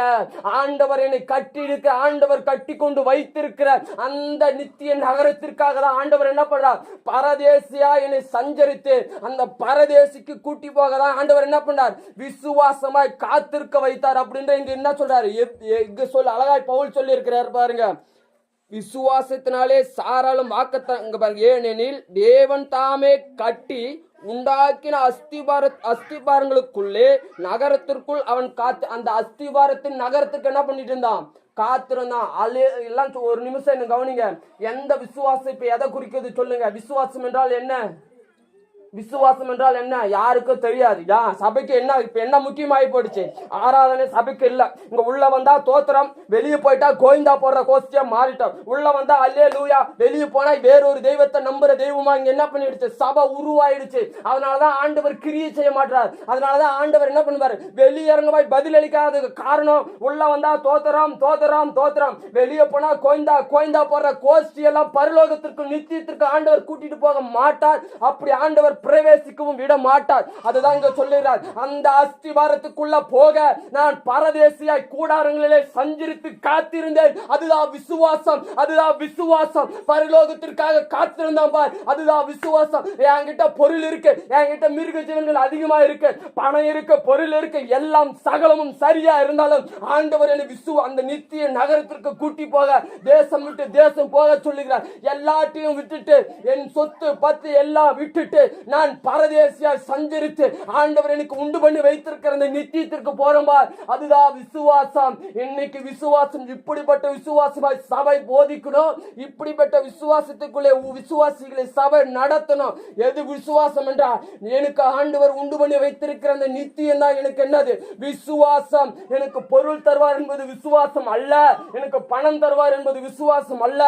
Speaker 3: ஆண்டவர் என்னை கட்டி இருக்க, ஆண்டவர் கட்டி கொண்டு வைத்திருக்கிற அந்த நித்திய நகரத்திற்காக தான் ஆண்டவர் என்ன பண்றார்? பரதேசியா என்னை சஞ்சரித்து அந்த பரதேசிக்கு கூட்டி போக தான் ஆண்டவர் என்ன பண்றார்? விசுவாசமாய் காத்திருக்க வைத்தார். அப்படின்ற இங்க என்ன சொல்றாரு? அழகாய் பவுல் சொல்லி இருக்கிறார் பாருங்க, விசுவாசத்தினாலே சாராலும் வாக்குத்தங்க பாருங்க. ஏனெனில் தேவன் தாமே கட்டி உண்டாக்கின அஸ்திபாரங்களுக்குள்ளே நகரத்திற்குள் அவன் காத்து, அந்த அஸ்திபாரத்தின் நகரத்துக்கு என்ன பண்ணிட்டு இருந்தான்? காத்திருந்தான். எல்லாம் ஒரு நிமிஷம் கவனிங்க. எந்த விசுவாசம் இப்ப எதை குறிக்கிறது சொல்லுங்க? விசுவாசம் என்றால் என்ன? விசுவாசம் என்றால் என்ன? யாருக்கும் தெரியாது. சபைக்கு என்ன இப்ப என்ன முக்கியமாயி போயிடுச்சு? ஆராதனை சபைக்கு இல்ல. இங்க உள்ள வந்தா தோத்திரம், வெளியே போயிட்டா கோயிந்தா போடுற கோஷ்டியா மாறிட்டோம். உள்ள வந்தா அல்லேலூயா, வெளியே போனா வேறொரு தெய்வத்தை நம்புற தெய்வமா இங்க என்ன பண்ணிடுச்சு? சபை உருவாயிடுச்சு. அதனாலதான் ஆண்டவர் கிரியை செய்ய மாட்டார். அதனாலதான் ஆண்டவர் என்ன பண்ணுவாரு? வெளியரங்கமாய் பதில் அளிக்காததுக்கு காரணம், உள்ள வந்தா தோத்திரம் தோத்திரம் தோத்திரம், வெளியே போனா கோயிந்தா கோயிந்தா போடுற கோஷ்டி எல்லாம் பரலோகத்திற்கு நித்தியத்திற்கு ஆண்டவர் கூட்டிட்டு போக மாட்டார். அப்படி ஆண்டவர் பிரவேசிக்கவும் விட மாட்டார். அதுதான் இங்க சொல்லுகிறார், அந்த அஸ்திவாரத்துக்குள்ள போக நான் பரதேசியாய் கூடாரங்களிலே சஞ்சரித்து காத்திருந்தேன். அதுதான் விசுவாசம், அதுதான் விசுவாசம். பரலோகத்திற்காக காத்திருந்தான் பார், அதுதான் விசுவாசம். என்கிட்ட பொருள் இருக்கு, என்கிட்ட மிருக ஜீவன்கள் அதிகமா இருக்கு, பணம் இருக்கு, பொருள் இருக்கு, எல்லாம் சகலமும் சரியா இருந்தாலும் ஆண்டவர் என்னை அந்த நித்திய நகரத்திற்கு கூட்டி போக, தேசம் விட்டு தேசம் போக சொல்லுகிறார். எல்லாத்தையும் விட்டுட்டு, என் சொத்து பத்து எல்லாம் விட்டுட்டு நான் பரதேசியா சஞ்சரித்து ஆண்டவர் எனக்கு உண்டு பண்ணி வைத்திருக்கிற அந்த நித்தியத்திற்கு போறோம்பா. அதுதான் விசுவாசம். இன்னைக்கு விசுவாசம் இப்படிப்பட்ட விசுவாசமாய் சபை போதிக்கணும். இப்படிப்பட்ட விசுவாசத்துக்குள்ளே விசுவாசிகளை சபை நடத்தணும். எது விசுவாசம் என்றால், எனக்கு ஆண்டவர் உண்டு பண்ணி வைத்திருக்கிற அந்த நித்தியம் தான் எனக்கு என்னது? விசுவாசம். எனக்கு பொருள் தருவார் என்பது விசுவாசம் அல்ல, எனக்கு பணம் தருவார் என்பது விசுவாசம் அல்ல,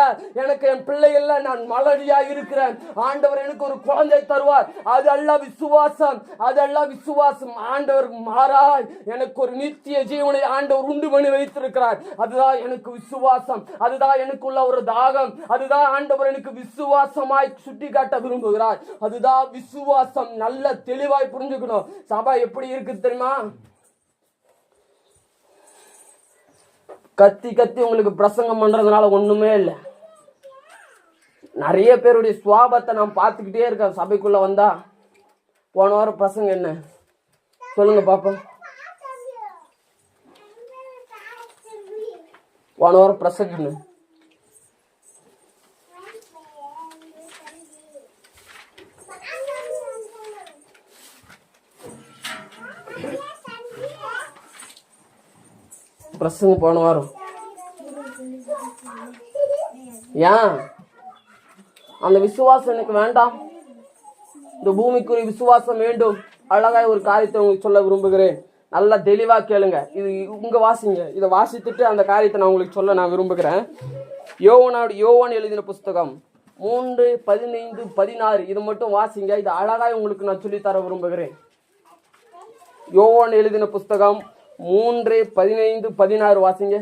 Speaker 3: எனக்கு என் பிள்ளைகள்ல நான் மலடியா இருக்கிறேன், ஆண்டவர் எனக்கு ஒரு குழந்தை தருவார், அதெல்லாம் விசுவாசம், அதெல்லாம் விசுவாசம். ஆண்டவர் மாறாய் எனக்கு ஒரு நித்திய ஜீவனை ஆண்டவர் உண்டு பண்ணி வைத்திருக்கிறார். அதுதான் எனக்கு விசுவாசம், அதுதான் எனக்குள்ள ஒரு தாகம், அதுதான் ஆண்டவர் எனக்கு விசுவாசமாய் சுட்டி காட்ட விரும்புகிறார். அதுதான் விசுவாசம். நல்ல தெளிவாய் புரிஞ்சுக்கணும். சபை எப்படி இருக்கு தெரியுமா? கத்தி கத்தி உங்களுக்கு பிரசங்கம் பண்றதுனால ஒண்ணுமே இல்லை. நிறைய பேருடைய சுவாபத்தை நான் பார்த்துக்கிட்டே இருக்கேன். சபைக்குள்ள வந்தா போன வாரம் பிரசங்க என்ன சொல்லுங்க பாப்போம். போன வாரம் பிரசங்க என்ன? பிரசங்க போன வாரம். ஏன் அந்த விசுவாசம் எனக்கு வேண்டாம்? இந்த பூமிக்குரிய விசுவாசம் வேண்டும். அழகாய் ஒரு காரியத்தை உங்களுக்கு சொல்ல விரும்புகிறேன். நல்லா தெளிவா கேளுங்க. இது உங்க வாசிங்க. இதை வாசித்துட்டு அந்த காரியத்தை நான் உங்களுக்கு சொல்ல நான் விரும்புகிறேன். யோவான் எழுதின புஸ்தகம் 3:15-16 இது மட்டும் வாசிங்க. இது அழகாய் உங்களுக்கு நான் சொல்லித்தர விரும்புகிறேன். யோவான் எழுதின புஸ்தகம் 3:15-16 வாசிங்க.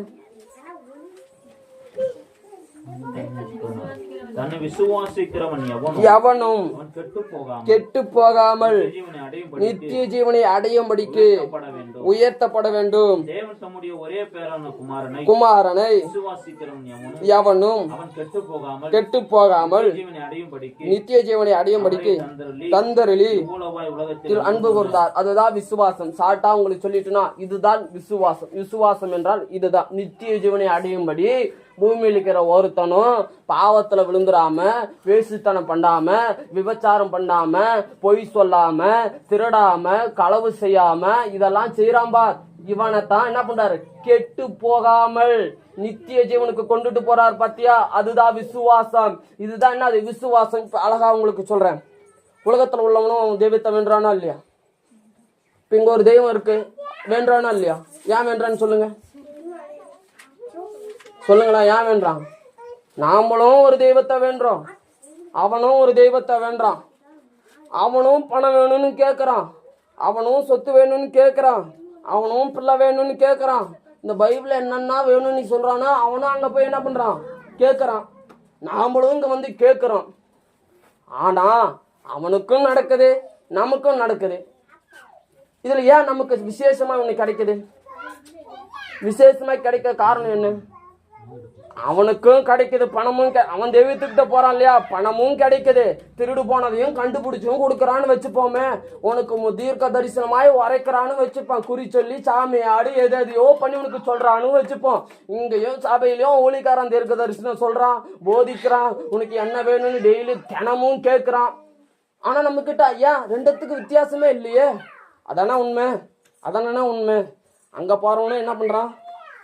Speaker 5: தன்னை விசுவாசிக்கிறவன்
Speaker 3: எவனும் கெட்டு போகாமல் நித்திய ஜீவனை அடையும்படிக்கு உயர்த்தப்பட வேண்டும்.
Speaker 5: தேவன் தம்முடைய ஒரே பேரான
Speaker 3: குமாரனை எவனும் கெட்டு போகாமல் நித்திய ஜீவனை அடையும்படிக்கு தந்தருளி அன்பு கூர்ந்தார். அதுதான் விசுவாசம். சாட்டா உங்களுக்கு சொல்லிட்டுனா இதுதான் விசுவாசம். விசுவாசம் என்றால் இதுதான். நித்திய ஜீவனை அடையும்படி பூமியில் இருக்கிற ஒருத்தனும் பாவத்துல விழுந்துடாம, வேசித்தனம் பண்ணாம, விபச்சாரம் பண்ணாம, பொய் சொல்லாம, திருடாம, களவு செய்யாம இதெல்லாம் செய்யறாம்பா. இவனைத்தான் என்ன பண்றாரு? கெட்டு போகாமல் நித்திய ஜீவனுக்கு கொண்டுட்டு போறாரு. பாத்தியா? அதுதான் விசுவாசம். இதுதான் என்ன? அது விசுவாசம். அழகா உங்களுக்கு சொல்றேன். உலகத்துல உள்ளவனும் தெய்வத்தை வென்றானா இல்லையா? இப்ப இங்க ஒரு தெய்வம் இருக்கு, வென்றானா இல்லையா? ஏன் வென்றான்னு சொல்லுங்க. சொல்லுங்களா? ஏன் வேண்டாம்? நாமளும் ஒரு தெய்வத்தை வேண்டோம், அவனும் ஒரு தெய்வத்தை வேண்டான். அவனும் பணம் வேணும்னு கேட்கறான், அவனும் சொத்து வேணும்னு கேட்கறான், அவனும் பிள்ளை வேணும்னு கேட்கறான். இந்த பைபிள் என்னன்னா வேணும்னு சொல்றானா அவனும் அங்க போய் என்ன பண்றான்? கேட்கறான். நாமளும் இங்க வந்து கேட்கிறோம். ஆனா அவனுக்கும் நடக்குது, நமக்கும் நடக்குது. இதுல ஏன் நமக்கு விசேஷமா ஒண்ணு கிடைக்குது? விசேஷமா கிடைக்க காரணம் என்ன? அவனுக்கும் கிடைக்குது, பணமும் அவன் தெய்வத்துக்கிட்ட போறான் இல்லையா, பணமும் கிடைக்குது, திருடு போனதையும் கண்டுபிடிச்சும் கொடுக்கறான்னு வச்சுப்போமே. உனக்கு தீர்க்க தரிசனமாய் உரைக்கிறான்னு வச்சுப்பான். குறி சொல்லி சாமி ஆடி எதையோ பண்ணி உனக்கு சொல்றான்னு வச்சுப்போம். இங்கேயும் சபையிலையும் ஊழிக்காரன் தீர்க்க தரிசனம் சொல்றான், போதிக்கிறான், உனக்கு என்ன வேணும்னு டெய்லி தினமும் கேட்கிறான். ஆனா நம்ம கிட்ட ஐயா ரெண்டுத்துக்கு வித்தியாசமே இல்லையே. அதானே உண்மை, அதானே உண்மை. அங்க போறவனும் என்ன பண்றான்?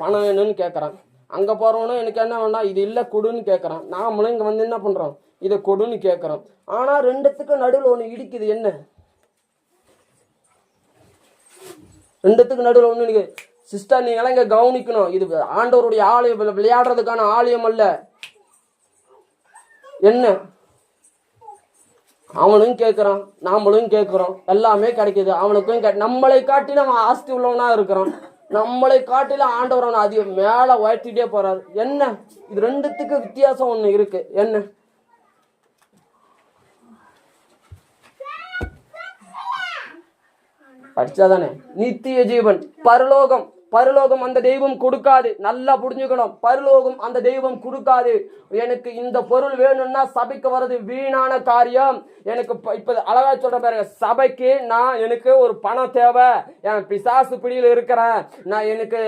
Speaker 3: பணம் வேணும்னு கேட்கறான். அங்க போறவனும் எனக்கு என்ன வேண்டாம், இது இல்ல கொடுன்னு கேட்கறான். நாமளும் இங்க வந்து என்ன பண்றோம்? இதை கொடுன்னு கேட்கறோம். ஆனா ரெண்டுத்துக்கும் நடுவில் ஒண்ணு இடிக்குது. என்ன? ரெண்டுத்துக்கு நடுவில் ஒண்ணு இருக்கு. சிஸ்டர் நீங்களாம் இங்க கவனிக்கணும். இது ஆண்டவருடைய ஆலயம், விளையாடுறதுக்கான ஆலயம் அல்ல. என்ன? அவனும் கேட்கறான், நாமளும் கேட்கிறோம், எல்லாமே கிடைக்குது. அவனுக்கும் நம்மளை காட்டிலும் அவன் ஆஸ்தி உள்ளவனா இருக்கிறான். நம்மளை காட்டில ஆண்டவர் அதிகம் மேல உயர்த்திட்டே போறாரு. என்ன? இது ரெண்டுத்துக்கு வித்தியாசம் ஒண்ணு இருக்கு. என்ன? படிச்சாதானே? நித்திய ஜீவன், பரலோகம். பரலோகம் அந்த தெய்வம் கொடுக்காது. நல்லா புரிஞ்சுக்கணும். பரலோகம் அந்த தெய்வம் கொடுக்காது. எனக்கு இந்த பொருள் வேணும்னா சபைக்கு வர்றது வீணான காரியம். எனக்கு இப்ப அழகா சொல்ற பாருங்க, சபைக்கு எனக்கு ஒரு பணம் தேவை, என் பிசாசு பிடியில் இருக்கிறேன், நான் எனக்கு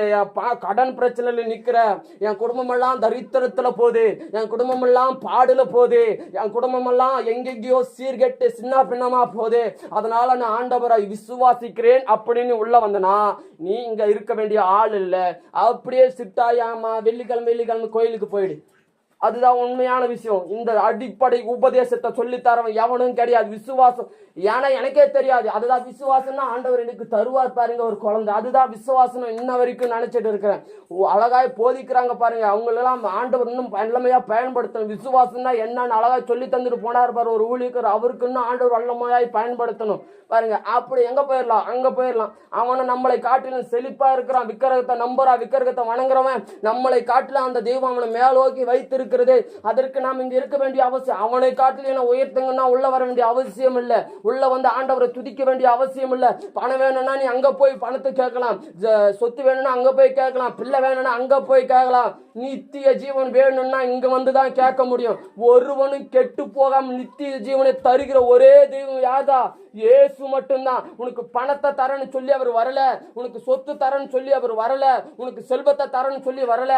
Speaker 3: கடன் பிரச்சனையில நிக்கிறேன், என் குடும்பம் எல்லாம் தரித்திரத்துல போகுது, என் குடும்பம் எல்லாம் பாடுல போகுது, என் குடும்பம் எல்லாம் எங்கெங்கயோ சீர்கெட்டு சின்ன பின்னமா போகுது, அதனால நான் ஆண்டவரை விசுவாசிக்கிறேன் அப்படின்னு உள்ள வந்தனா நீ இங்க இருக்க வேண்டிய ஆள் இல்ல. அப்படியே சிட்டாயாமா வெள்ளிக்கிழமை கோயிலுக்கு போயிடு. அதுதான் உண்மையான விஷயம். இந்த அடிப்படை உபதேசத்தை சொல்லித்தரவன் எவனும் கிடையாது. விசுவாசம் ஏன்னா எனக்கே தெரியாது. அதுதான் விசுவாசம்னா ஆண்டவர் எனக்கு தருவார் பாருங்க ஒரு குழந்தை. அதுதான் விசுவாசம் இன்ன வரைக்கும் நினைச்சிட்டு இருக்கிறேன். அழகாய் போதிக்கிறாங்க பாருங்க, அவங்களெல்லாம் ஆண்டவர் இன்னும் வல்லமையா பயன்படுத்தணும். விசுவாசம்னா என்னன்னு அழகாய் சொல்லி தந்துட்டு போனார் பாரு ஒரு ஊழியர். அவருக்கு இன்னும் ஆண்டவர் வல்லமையாய் பயன்படுத்தணும் பாருங்க. அப்படி எங்க போயிடலாம்? அங்க போயிடலாம். அவனை நம்மளை காட்டிலும் செழிப்பா இருக்கிறான், விக்கிரகத்தை நம்புறான், விக்கிரகத்தை வணங்குறவன் நம்மளை காட்டிலும் அந்த தெய்வம் அவனை மேலோக்கி வைத்திருக்கிறது. அதற்கு நாம் இங்க இருக்க வேண்டிய அவசியம். அவனை காட்டிலும் என்ன உயர்த்துங்கன்னா உள்ள வர வேண்டிய அவசியம் இல்லை. உள்ள வந்து ஆண்டவரை துதிக்க வேண்டிய அவசியம் இல்லை. பணம் வேணும்னா நீ அங்க போய் பணத்தை கேட்கலாம், சொத்து வேணும்னா அங்க போய் கேட்கலாம், பிள்ளை வேணும்னா அங்க போய் கேட்கலாம். நித்திய ஜீவன் வேணும்னா இங்க வந்துதான் கேட்க முடியும். ஒருவனும் கெட்டு போகாம நித்திய ஜீவனை தருகிற ஒரே தெய்வம் யாதா? இயேசு மட்டும்தான். உனக்கு பணத்தை தரன்னு சொல்லி அவர் வரல, உனக்கு சொத்து தரன்னு சொல்லி அவர் வரல, உனக்கு செல்வத்தை தரன்னு சொல்லி வரல.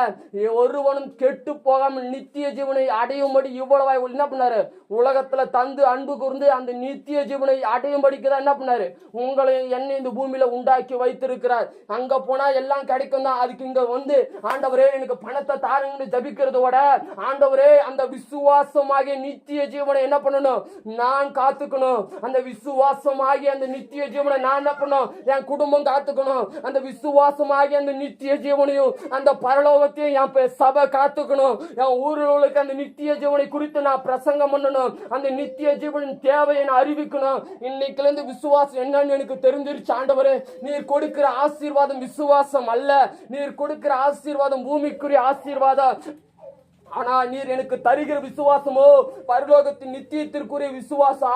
Speaker 3: ஒருவனும் கெட்டு போகாமல் நித்திய ஜீவனை அடையும்படி இவ்வளவு என்ன பண்ணாரு? உலகத்துல தந்து அன்பு கூர்ந்து அந்த நித்திய ஜீவனை அடையும்படிக்கு தான் என்ன பண்ணாரு, உங்களை என்னை இந்த பூமியில உண்டாக்கி வைத்திருக்கிறார். அங்க போனா எல்லாம் கிடைக்கும் தான். அதுக்கு இங்க வந்து ஆண்டவரே எனக்கு பணத்தை தாருங்கன்னு ஜபிக்கிறதோட ஆண்டவரே அந்த விசுவாசமாகிய நித்திய ஜீவனை என்ன பண்ணணும், நான் காத்துக்கணும். அந்த விசுவாசமாகிய அந்த நித்திய ஜீவனை நான் என்ன பண்ணணும், என் குடும்பம் காத்துக்கணும். அந்த விசுவாசமாகிய அந்த நித்திய ஜீவனையும் அந்த பரலோகத்தையும் என் சபை காத்துக்கணும். என் ஊரில் உள்ள அந்த நித்திய ஜீவனை குறித்து நான் பிரசங்கம் பண்ணணும். அந்த நித்திய ஜீவனின் தேவையை நான் அறிவிக்கணும். இன்னைக்குல இருந்து விசுவாசம் என்னன்னு எனக்கு தெரிஞ்சிருச்சு ஆண்டவரே. நீர் கொடுக்கிற ஆசீர்வாதம் விசுவாசம் அல்ல, நீர் கொடுக்கிற ஆசீர்வாதம் பூமிக்குரிய ஆசீர்வாதம். ஆனா நீர் எனக்கு தருகிற விசுவாசமோ பரலோகத்தின் நித்தியத்திற்குரிய விசுவாசம்.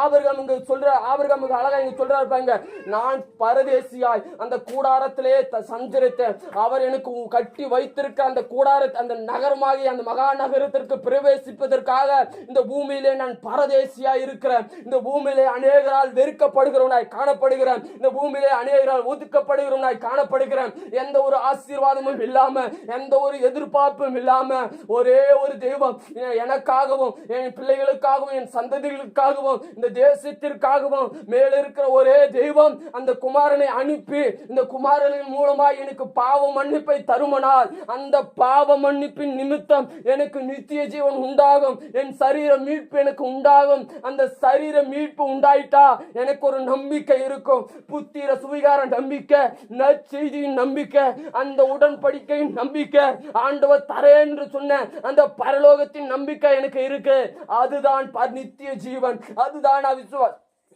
Speaker 3: ஆபிரகாம் அழகா இங்க சொல்றாருப்பாங்க, நான் பரதேசியாய் அந்த கூடாரத்திலே சஞ்சரித்தேன். அவர் எனக்கு கட்டி வைத்திருக்க அந்த கூடாரத்தை அந்த நகரமாகி அந்த மகா நகரத்திற்கு பிரவேசிப்பதற்காக இந்த பூமியிலே நான் பரதேசியாய் இருக்கிறேன். இந்த பூமியிலே அநேகரால் வெறுக்கப்படுகிறவனாய் காணப்படுகிறேன். இந்த பூமியிலே அநேகரால் ஒதுக்கப்படுகிறவனாய் காணப்படுகிறேன். எந்த ஒரு ஆசீர்வாதமும் இல்லாம, எந்த ஒரு எதிர்பார்ப்பும் இல்லாம, ஒரே ஒரு தெய்வம் எனக்காகவும் என் பிள்ளைகளுக்காகவும் என் சந்ததிகளுக்காகவும் இந்த தேசத்திற்காகவும் மேல இருக்கிற ஒரே தெய்வம் அந்த குமாரனை அனுப்பி இந்த குமாரனின் மூலமாய் எனக்கு பாவ மன்னிப்பை தருமனால் அந்த பாவ மன்னிப்பின் நிமித்தம் எனக்கு நித்திய ஜீவன் உண்டாகும். என் சரீர மீட்பு எனக்கு உண்டாகும். அந்த சரீர மீட்பு உண்டாயிட்டா எனக்கு ஒரு நம்பிக்கை இருக்கும். புத்திர சுவிகார நம்பிக்கை, நற்செய்தியின் நம்பிக்கை, அந்த உடன்படிக்கையின் நம்பிக்கை, ஆண்டவர் தரேன் என்று சொன்ன அந்த பரலோகத்தின் நம்பிக்கை எனக்கு இருக்கு. அதுதான் நித்திய ஜீவன். அதுதான்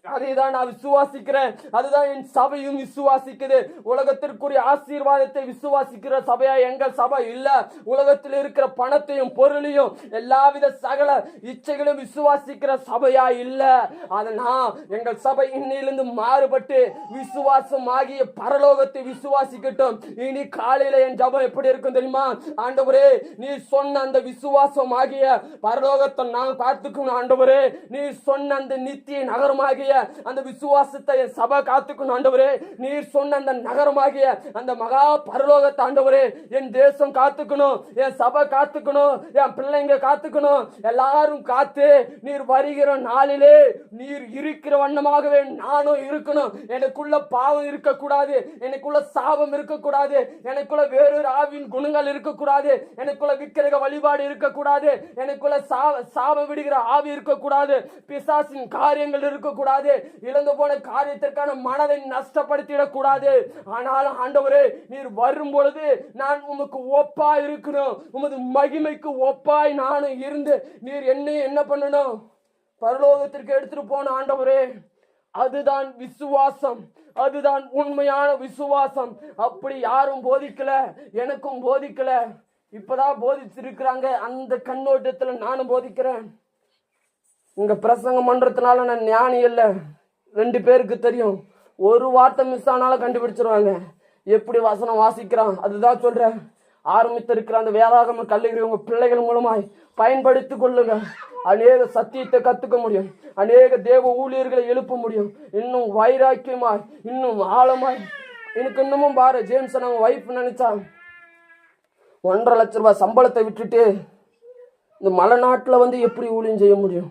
Speaker 3: அதைதான் நான் விசுவாசிக்கிறேன். அதுதான் என் சபையும் விசுவாசிக்குது. உலகத்திற்குரிய ஆசீர்வாதத்தை விசுவாசிக்கிற சபையா எங்கள் சபை இல்ல. உலகத்தில் இருக்கிற பணத்தையும் பொருளையும் எல்லாவித சகல இச்சைகளும் விசுவாசிக்கிற சபையா இல்ல. அதனால் எங்கள் சபை இன்னிலிருந்து மாறுபட்டு விசுவாசம் ஆகிய பரலோகத்தை விசுவாசிக்கட்டும். இனி காலையில என் ஜபம் எப்படி இருக்கும் தெரியுமா? ஆண்டவரே நீ சொன்ன அந்த விசுவாசம் ஆகிய பரலோகத்தை நான் காத்துக்கணும். ஆண்டவரே நீ சொன்ன அந்த நித்திய நகரமாகிய அந்த விசுவாசத்தை என் சபை காத்துக்கணும். ஆண்டவரே நீர் சொன்ன அந்த நகரமாகிய அந்த மகா பரலோகத்தை ஆண்டவரே என் தேசம் காத்துக்கணும், என் சபை காத்துக்கணும், என் பிள்ளைங்க காத்துக்கணும். எல்லாரும் காத்து நீர் வருகிற நாளிலே நீர் இருக்கிற வண்ணமாகவே நானும் இருக்கணும். எனக்குள்ள பாவம் இருக்கக்கூடாது, எனக்குள்ள சாபம் இருக்கக்கூடாது, எனக்குள்ள வேறொரு ஆவின் குணங்கள் இருக்கக்கூடாது, எனக்குள்ள விக்கிரக வழிபாடு இருக்கக்கூடாது, எனக்குள்ள சாபம் விடுகிற ஆவி இருக்கக்கூடாது, பிசாசின் காரியங்கள் இருக்கக்கூடாது, இழந்து போன காரியத்திற்கான மனதை நஷ்டப்படுத்திடக் கூடாது. ஆனாலும் ஆண்டவரே நீர் வரும் பொழுது நான் உமக்கு ஒப்பா இருக்கணும். உமது மகிமைக்கு ஒப்பாய் நானும் இருந்து நீர் என்ன பண்ணணும், பரலோகத்திற்கு எடுத்துட்டு போன ஆண்டவரே. அதுதான் விசுவாசம், அதுதான் உண்மையான விசுவாசம். அப்படி யாரும் போதிக்கல, எனக்கும் போதிக்கல, இப்பதான் போதிச்சிருக்கிறாங்க. அந்த கண்ணோட்டத்துல நானும் போதிக்கிறேன். இங்க பிரசங்கம் பண்றதுனால நான் ஞானி இல்ல. 2 பேருக்கு தெரியும், ஒரு வார்த்தை மிஸ் ஆனாலும் கண்டுபிடிச்சிருவாங்க எப்படி வசனம் வாசிக்கிறான். அதுதான் சொல்றேன். ஆரம்பித்திருக்கிற அந்த வேதாகம கல்லூரி உங்க பிள்ளைகள் மூலமாய் பயன்படுத்திக் கொள்ளுங்க. அநேக சத்தியத்தை கத்துக்க முடியும், அநேக தேவ ஊழியர்களை எழுப்ப முடியும். இன்னும் வைராக்கியமாய், இன்னும் ஆழமாய். எனக்கு இன்னமும் பாரு, ஜேம்ஸ் அவங்க வைஃப் நினைச்சா 1.5 லட்ச ரூபாய் சம்பளத்தை விட்டுட்டு இந்த மலை நாட்டுல வந்து எப்படி ஊழியம் செய்ய முடியும்?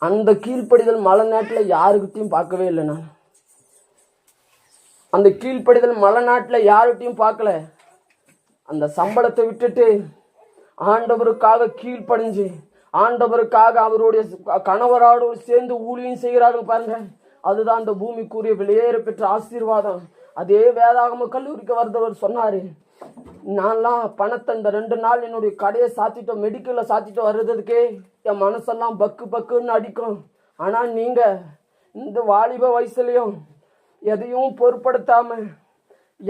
Speaker 3: அந்த கீழ்ப்படிதல் மலை நாட்டில் யாருக்கிட்டையும் பார்க்கவே இல்லை. நான் அந்த கீழ்ப்படிதல் மலை நாட்டில் யாருக்கிட்டையும் பார்க்கல. அந்த சம்பளத்தை விட்டுட்டு ஆண்டவருக்காக கீழ்ப்படிஞ்சு ஆண்டவருக்காக அவருடைய கணவரோடு சேர்ந்து ஊழியம் செய்கிறார்கள் பாருங்க. அதுதான் அந்த பூமிக்குரிய வெளியேற பெற்ற ஆசீர்வாதம். அதே வேதாகம கல்லூரிக்கு வந்தவர் சொன்னாரு, நான்லாம் பணத்தை இந்த 2 நாள் என்னுடைய கடையை சாத்திட்டோம், மெடிக்கல்ல சாத்திட்டு வர்றதுக்கே என் மனசெல்லாம் பக்குன்னு அடிக்கும். ஆனா நீங்க இந்த வாலிப வயசுலயும் எதையும் பொருட்படுத்தாம,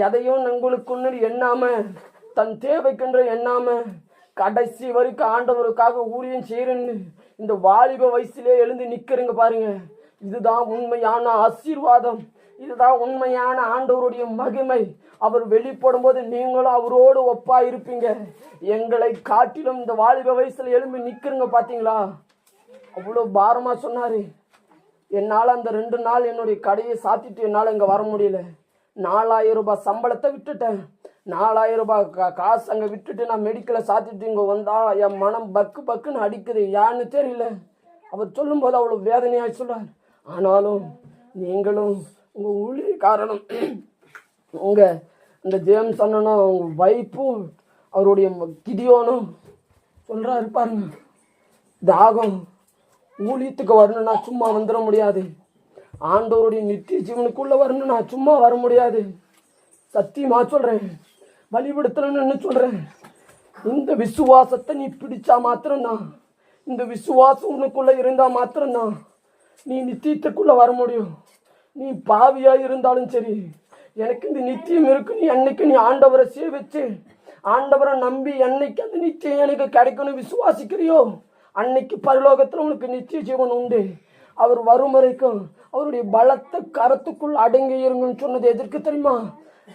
Speaker 3: எதையும் உங்களுக்குன்னு எண்ணாம, தன் தேவைக்குன்ற எண்ணாம கடைசி வரைக்கும் ஆண்டவருக்காக ஊழியம் செய்யறேன்னு இந்த வாலிப வயசுலயே எழுந்து நிக்கிறீங்க பாருங்க. இதுதான் உண்மையான ஆசீர்வாதம், இதுதான் உண்மையான ஆண்டவருடைய மகிமை. அவர் வெளிப்படும் போது நீங்களும் அவரோடு ஒப்பா இருப்பீங்க. எங்களை காட்டிலும் இந்த வாலிப வயசுல எழும்பி நிக்கிறீங்க பாத்தீங்களா? அவ்வளவு பாரமா சொன்னாரு. என்னால அந்த 2 நாள் என்னுடைய கடையை சாத்திட்டு என்னால இங்க வர முடியல. 4000 ரூபாய் சம்பளத்தை விட்டுட்டேன். 4000 ரூபாய் காசு அங்க விட்டுட்டு நான் மெடிக்கலை சாத்திட்டு இங்க வந்தா என் மனம் பக்குன்னு அடிக்குது. ஏன்னு தெரியல. அவர் சொல்லும் போது அவ்வளவு வேதனையா சொல்றார். ஆனாலும் நீங்களும் உங்க ஊழியக்காரனும் உங்க இந்த ஜேம்ஸ் அண்ணனும் அவங்க வைப்பும் அவருடைய கிதியோனும் சொல்றாரு பாருங்க, தாகம் ஊழியத்துக்கு வரணும்னா சும்மா வந்துட முடியாது. ஆண்டவருடைய நித்திய ஜீவனுக்குள்ள வரணும்னா சும்மா வர முடியாது. சத்தியமா சொல்றேன், வழிபடுத்தணும்னு சொல்றேன். இந்த விசுவாசத்தை நீ பிடிச்சா மாத்திரம்தான், இந்த விசுவாசம் உனக்குள்ள இருந்தா மாத்திரம்தான் நீ நித்தியத்துக்குள்ள வர முடியும். நீ பாவியா இருந்தாலும் சரி, எனக்கு இந்த நித்தியம் இருக்கு, நீ அன்னைக்கு நீ ஆண்டவரை சேவிச்சு ஆண்டவரை நம்பி என்னைக்கு அந்த நித்தியம் எனக்கு கிடைக்கணும் விசுவாசிக்கிறியோ, அன்னைக்கு பரலோகத்துல உனக்கு நித்திய ஜீவன் உண்டு. அவர் வரும் வரைக்கும் அவருடைய பலத்த கரத்துக்குள் அடங்கி இருங்கன்னு சொன்னது எதற்கு தெரியுமா?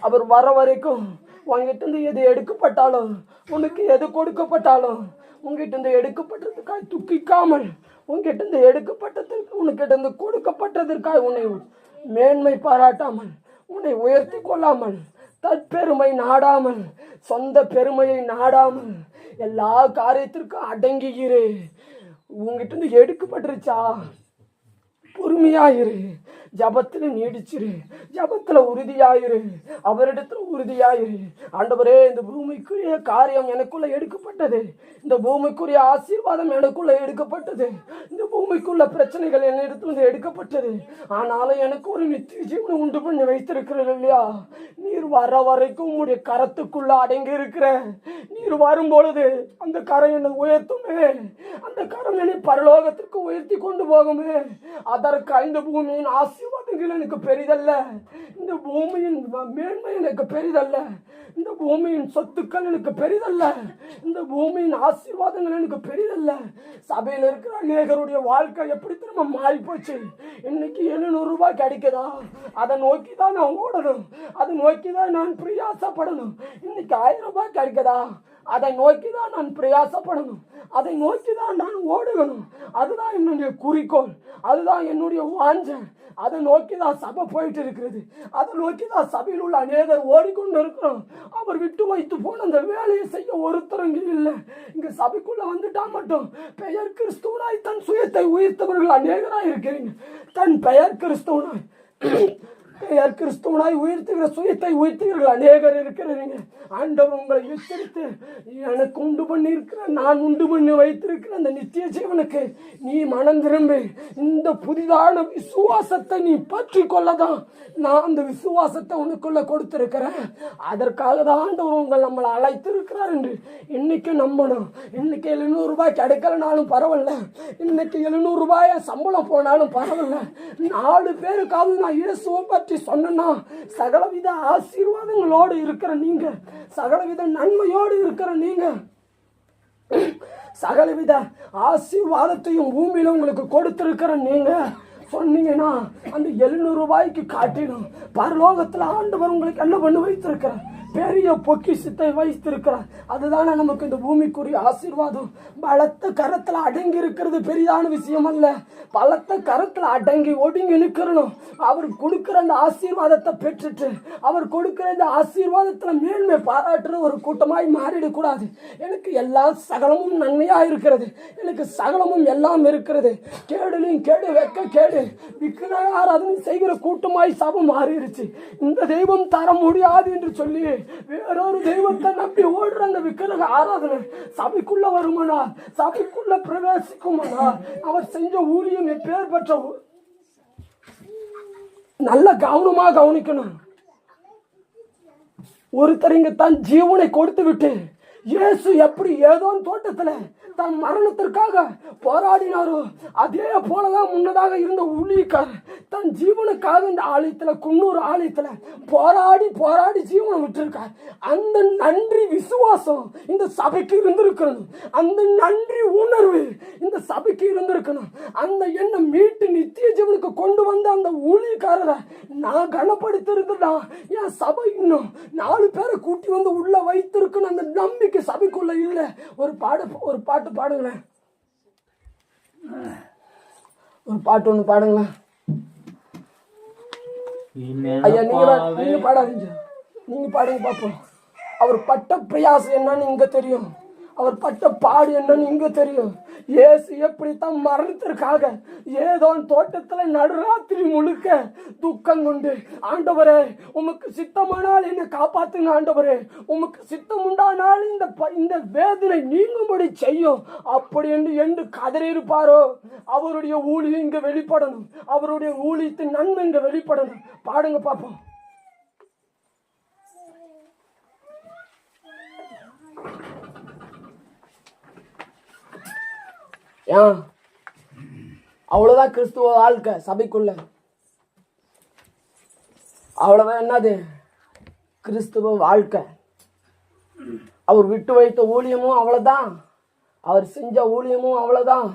Speaker 3: அவர் வர வரைக்கும் உங்ககிட்ட இருந்து எது எடுக்கப்பட்டாலும், உனக்கு எது கொடுக்கப்பட்டாலும், உங்ககிட்ட இருந்து எடுக்கப்பட்டதுக்காக துக்கிக்காமல், உங்ககிட்ட இருந்து எடுக்கப்பட்டதற்கு உனக்கிட்ட இருந்து கொடுக்கப்பட்டதற்காக உன்னை மேன்மை பாராட்டாமல், உன்னை உயர்த்தி கொள்ளாமல், தற்பெருமை நாடாமல், சொந்த பெருமையை நாடாமல், எல்லா காரியத்திற்கும் அடங்கியிரு. உங்ககிட்ட இருந்து எடுக்கப்பட்டுருச்சா, பொறுமையாயிரு, ஜபத்துல நீடிச்சிரு, ஜபத்துல உறுதியாயிரு, அவரிடத்துல உறுதியாயிரு. ஆண்டவரே, இந்த பூமிக்குரிய காரியம் எனக்குள்ள எடுக்கப்பட்டது, இந்த பூமிக்குரிய ஆசீர்வாதம் எனக்குள்ள எடுக்கப்பட்டது, இந்த பூமிக்குள்ள பிரச்சனைகள் என்னிடத்துல எடுக்கப்பட்டது. ஆனாலும் எனக்கு ஒரு நித்திய ஜீவனை உண்டு பண்ணி வைத்திருக்கிறீர்கள் இல்லையா? நீர் வர வரைக்கும் உங்களுடைய கரத்துக்குள்ள அடங்கி இருக்கிற, நீர் வரும் பொழுது அந்த கரம் என்னை உயர்த்துமே, அந்த கரம் என்னை பரலோகத்திற்கு உயர்த்தி கொண்டு போகுமே. அதற்கு இந்த பூமியின் ஆசீர்வாதங்கள் எனக்கு பெரிதல்ல, இந்த பூமியின் மேன்மை எனக்கு பெரிதல்ல, இந்த பூமியின் சொத்துக்கள் எனக்கு பெரிதல்ல, இந்த பூமியின் ஆசீர்வாதங்கள் எனக்கு பெரிதல்ல. சபையில் இருக்கிற அநேகருடைய வாழ்க்கை எப்படி திரும்ப மாறி போச்சு. இன்னைக்கு 700 ரூபாய் கிடைக்குதா, அதை நோக்கி தான் நான் ஓடணும், அதை நோக்கி தான் நான் பிரயாசப்படணும். இன்னைக்கு 1000 ரூபாய் கிடைக்குதா, அதை நோக்கி தான் நான் பிரயாசப்படணும், அதை நோக்கி தான் நான் ஓடுகணும். அதுதான் என்னுடைய குறிக்கோள், அதுதான் என்னுடைய வாஞ்சை. அதை நோக்கி தான் சபை போயிட்டு இருக்கிறது, அதை நோக்கி தான் சபையில் உள்ள அநேகர் ஓடிக்கொண்டு இருக்கிறோம். அவர் விட்டு வைத்து போன அந்த வேலையை செய்ய ஒருத்தர் இங்கே இல்லை. இங்க சபைக்குள்ள வந்துட்டா மட்டும் பெயர் கிறிஸ்துவனாய் தன் சுயத்தை உயர்த்தவர்கள் அநேகராய் இருக்கிறீங்க. தன் பெயர் கிறிஸ்துவனாய் பெயர் கிறிஸ்துவனாய் உயர்த்துகிற சுயத்தை உயர்த்துகிறீர்கள் அநேகர் இருக்கிறீங்க. ஆண்டவர் உங்களை எச்சரித்து, எனக்கு உண்டு பண்ணி இருக்கிற, நான் உண்டு பண்ணி வைத்திருக்கிற அந்த நித்திய ஜீவனுக்கு நீ மனம் திரும்பி இந்த புதிதான விசுவாசத்தை நீ பற்றி கொள்ளதான் நான் அந்த விசுவாசத்தை உனக்குள்ள கொடுத்திருக்கிறேன். அதற்காக தான் ஆண்டவர் உங்கள் நம்மளை அழைத்திருக்கிறார் என்று இன்னைக்கு நம்பணும். இன்னைக்கு 700 ரூபாய் கிடைக்கலனாலும் பரவாயில்ல, இன்னைக்கு 700 ரூபாய் சம்பளம் போனாலும் பரவாயில்ல, 4 பேருக்காவது நான் இயேசுவை பற்றி சொன்னா, சகலவித ஆசீர்வாதங்களோடு இருக்கிற நீங்க, சகலவித நன்மையோடு இருக்கிற நீங்க, சகலவித ஆசீர்வாதத்தையும் பூமியில உங்களுக்கு கொடுத்திருக்கிற நீங்க சொன்னீங்கன்னா, அந்த 700 ரூபாய்க்கு காட்டிடும் பரலோகத்துல ஆண்டவர் உங்களுக்கு என்ன பண்ணி வைத்திருக்கிறார், பெரிய பொக்கிஷத்தை வைத்திருக்கிறார். அதுதானே நமக்கு இந்த பூமிக்குரிய ஆசீர்வாதம். பலத்த கரத்துல அடங்கி இருக்கிறது பெரிதான விஷயம் அல்ல, பலத்த கரத்துல அடங்கி ஒடுங்கி நிற்கணும். அவர் கொடுக்கிற அந்த ஆசீர்வாதத்தை பெற்றுட்டு, அவர் கொடுக்கிற இந்த ஆசீர்வாதத்துல மேன்மை பாராட்டுற ஒரு கூட்டமாய் மாறிடக்கூடாது. எனக்கு எல்லாம் சகலமும் நன்மையா இருக்கிறது, எனக்கு சகலமும் எல்லாம் இருக்கிறது, கேடுலையும் கேடு, வெக்க கேடு, விக்கிரக ஆராதனை செய்கிற கூட்டமாய் சபை மாறிடுச்சு. இந்த தெய்வம் தர முடியாது என்று சொல்லி வேறொரு தெய்வத்தை நம்பி ஓடுற அந்த விக்கிரக ஆராதனை சபைக்குள்ள வருமானால், சபைக்குள்ள பிரவேசிக்குமானால், அவர் செஞ்ச ஊழியம் எப்பேர் பெற்ற நல்ல கவனமா கவனிக்கணும். ஒருத்தர் இங்க தன் ஜீவனை கொடுத்து விட்டு, இயேசு எப்படி ஏதோ தோட்டத்துல தன் மரணத்திற்காக போராடினாரோ அதே போலதான் முன்னதாக இருந்த ஊழியக்காரர் தன் ஜீவனுக்காக இந்த ஆலயத்துல, குன்னூர் ஆலயத்துல போராடி போராடி ஜீவனை விட்டிருக்கார். அந்த நன்றி விசுவாசம் இந்த சபைக்கு இருந்திருக்கணும், அந்த நன்றி உணர்வு இந்த சபைக்கு இருந்திருக்கணும். அந்த எண்ணம் மீட்டு நித்திய ஜீவனுக்கு கொண்டு வந்த அந்த ஊழியக்காரரை நான் கனப்படுத்திருந்தா என் சபை இன்னும் 4 பேரை கூட்டி வந்து உள்ள வைத்திருக்கணும். அந்த நம்பிக்கை சபைக்குள்ள இல்லை. ஒரு பாட்டு பாடுங்களேன், ஒரு பாட்டு ஒண்ணு பாடுங்களேன். ஐயா நீங்க பாடாதீங்க, நீங்க பாடுங்க பாப்போம். அவர் பட்ட பிரயாசம் என்னன்னு இங்க தெரியும், அவர் பட்ட பாடு என்னன்னு இங்க தெரியும். இயேசு எப்படித்தான் மரணத்திற்காக ஏதோ தோட்டத்துல நடுராத்திரி முழுக்க துக்கம் கொண்டு, ஆண்டவரே உமக்கு சித்தமானால் என்னை காப்பாத்துங்க, ஆண்டவரே உமக்கு சித்தம் உண்டானால் இந்த வேதனை நீங்கும்படி செய்யும் அப்படி என்று கதறி இருப்பாரோ. அவருடைய ஊழியம் இங்க வெளிப்படணும், அவருடைய ஊழியத்தின் நன்மை இங்க வெளிப்படணும். பாடுங்க பாப்போம். ஏன் அவ்வளவுதான் கிறிஸ்துவ வாழ்க்கை சபைக்குள்ள, அவ்வளவுதான் என்னது கிறிஸ்துவ வாழ்க்கை. அவர் விட்டு வைத்த ஊழியமும் அவ்வளவுதான், அவர் செஞ்ச ஊழியமும் அவ்வளவுதான்.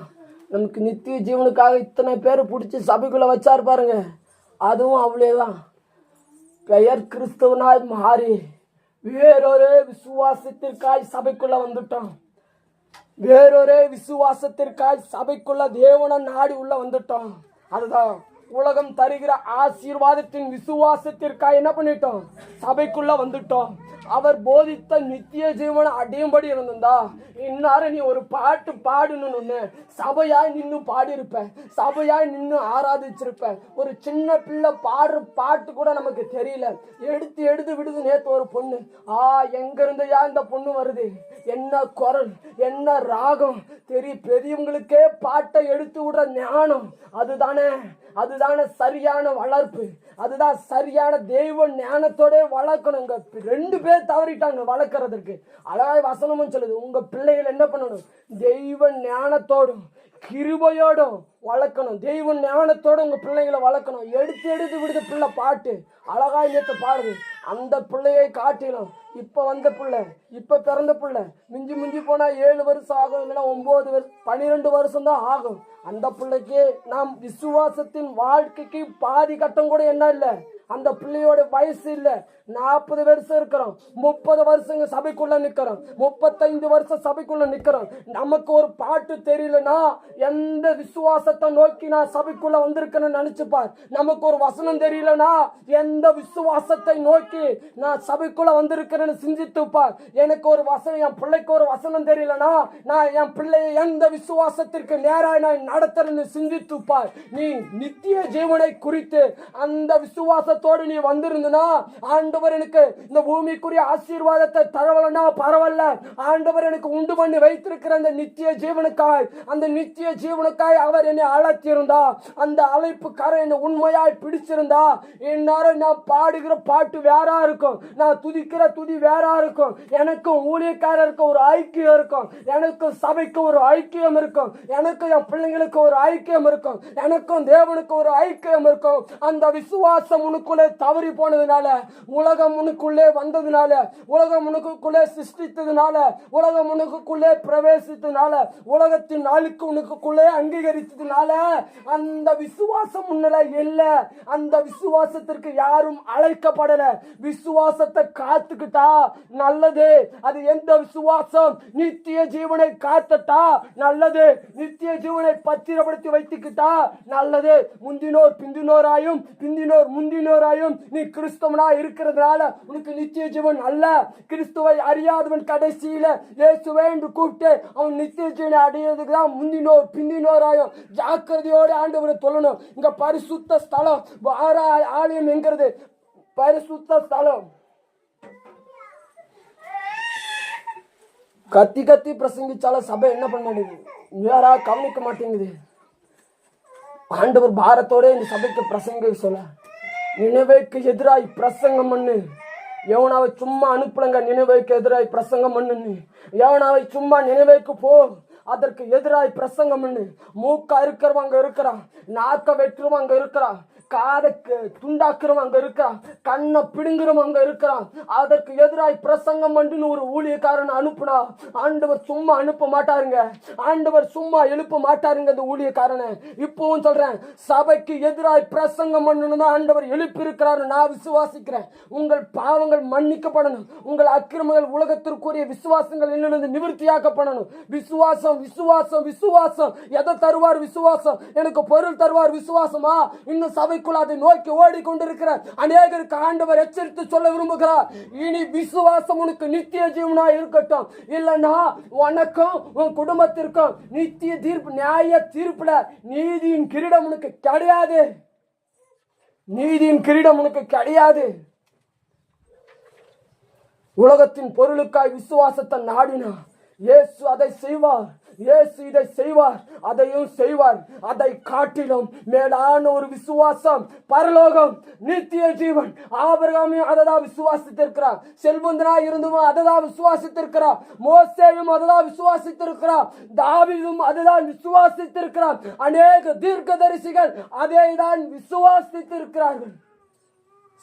Speaker 3: நமக்கு நித்திய ஜீவனுக்காக இத்தனை பேரை பிடிச்சி சபைக்குள்ள வச்சாரு பாருங்க, அதுவும் அவ்வளவுதான். பெயர் கிறிஸ்துவனாய் மாறி வேறொரு விசுவாசத்திற்காய் சபைக்குள்ள வந்துட்டோம். வேறொரு விசுவாசத்திற்காய் சபைக்குள்ள தேவனை நாடி உள்ள வந்துட்டோம். அதுதான் உலகம் தருகிற ஆசீர்வாதத்தின் விசுவாசத்திற்காக என்ன பண்ணிட்டோம், சபைக்குள்ள வந்துட்டோம். அவர் போதித்த நித்திய ஜீவனை அடையும்படி இருந்திருந்தா இன்னாரு நீ ஒரு பாட்டு பாடணும்னு சபையாய் நின்று பாடியிருப்ப, சபையாய் நின்று ஆராதிச்சிருப்ப. ஒரு சின்ன பிள்ளை பாடுற பாட்டு கூட நமக்கு தெரியல, எடுத்து விடுது. நேற்று ஒரு பொண்ணு, எங்க இருந்தையா இந்த பொண்ணு வருது, என்ன குரல், என்ன ராகம் தெரியும். பெரியவங்களுக்கே பாட்டை எடுத்து விடுற ஞானம் அதுதானே சரியான வளர்ப்பு, அதுதான் சரியான தெய்வ ஞானத்தோட வளர்க்கணுங்க. 2 பேர் தவறிட்டாங்க வளர்க்கறதுக்கு. அழகாய் வசனமும் சொல்லுது, உங்க பிள்ளைகள் என்ன பண்ணணும், தெய்வ ஞானத்தோடும் கிருபையோடும் வளர்க்கணும். தெய்வ ஞானத்தோட உங்க பிள்ளைகளை வளர்க்கணும். எடுத்து விடுது பிள்ளை பாட்டு, அழகாய் நேற்று பாடுது. அந்த பிள்ளையை காட்டிலும் இப்ப வந்த பிள்ளை, இப்ப பிறந்த பிள்ளை மிஞ்சி போனா 7 வருஷம் ஆகும், இல்லைன்னா 9 வருஷம் 12 வருஷம் தான் ஆகும். அந்த பிள்ளைக்கு நாம் விசுவாசத்தின் வாழ்க்கைக்கு பாதி கட்டம் கூட என்ன இல்லை, அந்த பிள்ளையோட வயசு இல்ல. 40 வருஷம் இருக்கிறோம், 30 வருஷங்க சபைக்குள்ள நிக்கிறோம், 35 வருஷம் சபைக்குள்ள நிக்கிறோம். நமக்கு ஒரு பாட்டு தெரியலனா எந்த விசுவாசத்தை நோக்கி நான் சபைக்குள்ள வந்திருக்கேன்னு நினைச்சுப்பார். நமக்கு ஒரு வசனம் தெரியலனா எந்த விசுவாசத்தை நோக்கி நான் சபைக்குள்ள வந்திருக்கிறேன்னு சிந்தித்துப்பார். எனக்கு ஒரு வசனம், என் பிள்ளைக்கு ஒரு வசனம் தெரியலனா நான் என் பிள்ளையை எந்த விசுவாசத்திற்கு நேராக நான் நடத்துறேன்னு சிந்தித்துப்பார். நீ நித்திய ஜீவனை குறித்து அந்த விசுவாசத்தோடு நீ வந்திருந்தனா, ஆண்டவர் எனக்கு இந்த பூமிக்குரிய ஆசீர்வாதத்தை தரவலனா பரவாயில்ல, ஆண்டவர் எனக்கு உண்டு பண்ணி வைத்திருக்கிற அந்த நித்திய ஜீவனுக்காய் அவர் என்னை அழைத்திருந்தா, அந்த அழைப்பு கரை என்னை உண்மையாய் பிடிச்சிருந்தா, இந்நேரம் நான் பாடுகிற பாட்டு வேறா இருக்கும், நான் துதிக்கிற துதி வேறா இருக்கும். எனக்கும் ஊழியக்காரருக்கு ஒரு ஐக்கியம் இருக்கும், எனக்கும் சபைக்கு ஒரு ஐக்கியம் இருக்கும், எனக்கும் என் பிள்ளைங்களுக்கு ஒரு ஐக்கியம் இருக்கும், எனக்கும் தேவனுக்கு ஒரு ஐக்கியம் இருக்கும். அந்த விசுவாசம் உனக்குள்ளே தவறி போனதுனால, உலகம் உனக்குள்ளே வந்ததுனால, உலகம் உனக்குள்ளே சிருஷ்டித்ததுனால, உலகம் உனக்குள்ளே பிரவேசித்ததுனால, உலகத்தின் நாளுக்கு உனக்குள்ளே அங்கீகரித்ததுனால அந்த விசுவாசம் உன்னில இல்ல. அந்த விசுவாசத்திற்கு யாரும் அழைக்கப்படல. விசுவாசத்தை காத்துக்கிட்டா நல்லது. அது எந்த விசுவாசம்? நித்திய ஜீவனை காத்துட்டா நல்லது, நித்திய ஜீவனை பத்திரப்படுத்தி வைத்துக்கிட்டா நல்லது. முந்தினோர் பிந்தினோராயும் பிந்தினோர் முந்தினோராயும் நீ கிறிஸ்தவனா இருக்கிறதுனால உனக்கு நித்திய ஜீவன் அல்ல. கிறிஸ்துவை அறியாதவன் கடைசியில இயேசுவே என்று கூப்பிட்டு அவன் நித்திய ஜீவனை அடையிறதுக்கு தான் முந்தினோர் பிந்தினோராயும் ஜாக்கிரதையோடு ஆண்டவரை சொல்லணும். இங்க பரிசுத்த ஸ்தலம் ஆலயம் என்கிறது பரிசுத்த ஸ்தலம். கத்தி பிரசங்கிச்சாலும் சபை என்ன பண்ண மாட்டேங்குது, யாரா கவனிக்க மாட்டேங்குது. ஆண்டவர் பாரத்தோட இந்த சபைக்கு பிரசங்க சொல்ல, நினைவுக்கு எதிராய் பிரசங்கம் பண்ணு. எவனாவை சும்மா அனுப்புலங்க, நினைவுக்கு எதிராய் பிரசங்கம் பண்ணு. எவனாவை சும்மா நினைவுக்கு போ, அதற்கு எதிராய் பிரசங்கம் பண்ணு. மூக்கா இருக்கிறவங்க இருக்கிறான், நாக்க வெட்டுறவங்க அங்க இருக்கிறான், காதை துண்டாக்குறவன் அங்க இருக்கிறான், கண்ணை பிடுங்குறவன் அங்க இருக்கிறான். அதற்கு எதிராய் பிரசங்கம் பண்ணு ஒரு ஊழியக்காரன் அனுப்புனா ஆண்டவர் சும்மா அனுப்ப மாட்டாருங்க, ஆண்டவர் சும்மா எழுப்ப மாட்டாருங்க அந்த ஊழியக்காரனை. இப்பவும் சொல்றேன், சபைக்கு எதிராய் பிரசங்கம் பண்ணணும் தான் ஆண்டவர் எழுப்பி இருக்கிறாரு. நான் விசுவாசிக்கிறேன். உங்கள் பாவங்கள் மன்னிக்கப்படணும், உங்கள் அக்கிரமங்கள் உலகத்திற்குரிய விசுவாசங்கள் என்னென்ன நிவர்த்தியாக்கப்படணும். விசுவாசம் விசுவாசம் விசுவாசம். எதை தருவார் விசுவாசம்? எனக்கு பொருள் தருவார் விசுவாசமா? இன்னும் சபை சபைக்குள் அதை நோக்கி ஓடிக்கொண்டிருக்கிற அநேகருக்கு ஆண்டவர் எச்சரித்து சொல்ல விரும்புகிறார். இனி விசுவாசம் உனக்கு நித்திய ஜீவனா இருக்கட்டும், இல்லைன்னா உனக்கும் உன் குடும்பத்திற்கும் நித்திய தீர்ப்பு, நியாய தீர்ப்புல நீதியின் கிரீடம் உனக்கு கிடையாது. நீதியின் கிரீடம் உனக்கு கிடையாது. உலகத்தின் பொருளுக்காய் விசுவாசத்தை நாடினா இயேசு அதை செய்வார். இயேசு இதை செய்வார், அதையும் செய்வார். அதை காட்டிலும் மேலான ஒரு விசுவாசம் பரலோகம், நித்திய ஜீவன். ஆபிரகாமையும் அததான் விசுவாசித்திருக்கிறார். செல்வந்தனாய் இருந்தும் அததான் விசுவாசித்திருக்கிறார். மோசேயும் அததான் விசுவாசித்திருக்கிறார். தாவீதும் அதுதான் விசுவாசித்திருக்கிறார். அநேக தீர்க்கதரிசிகள் அதை தான் விசுவாசித்திருக்கிறார்கள்.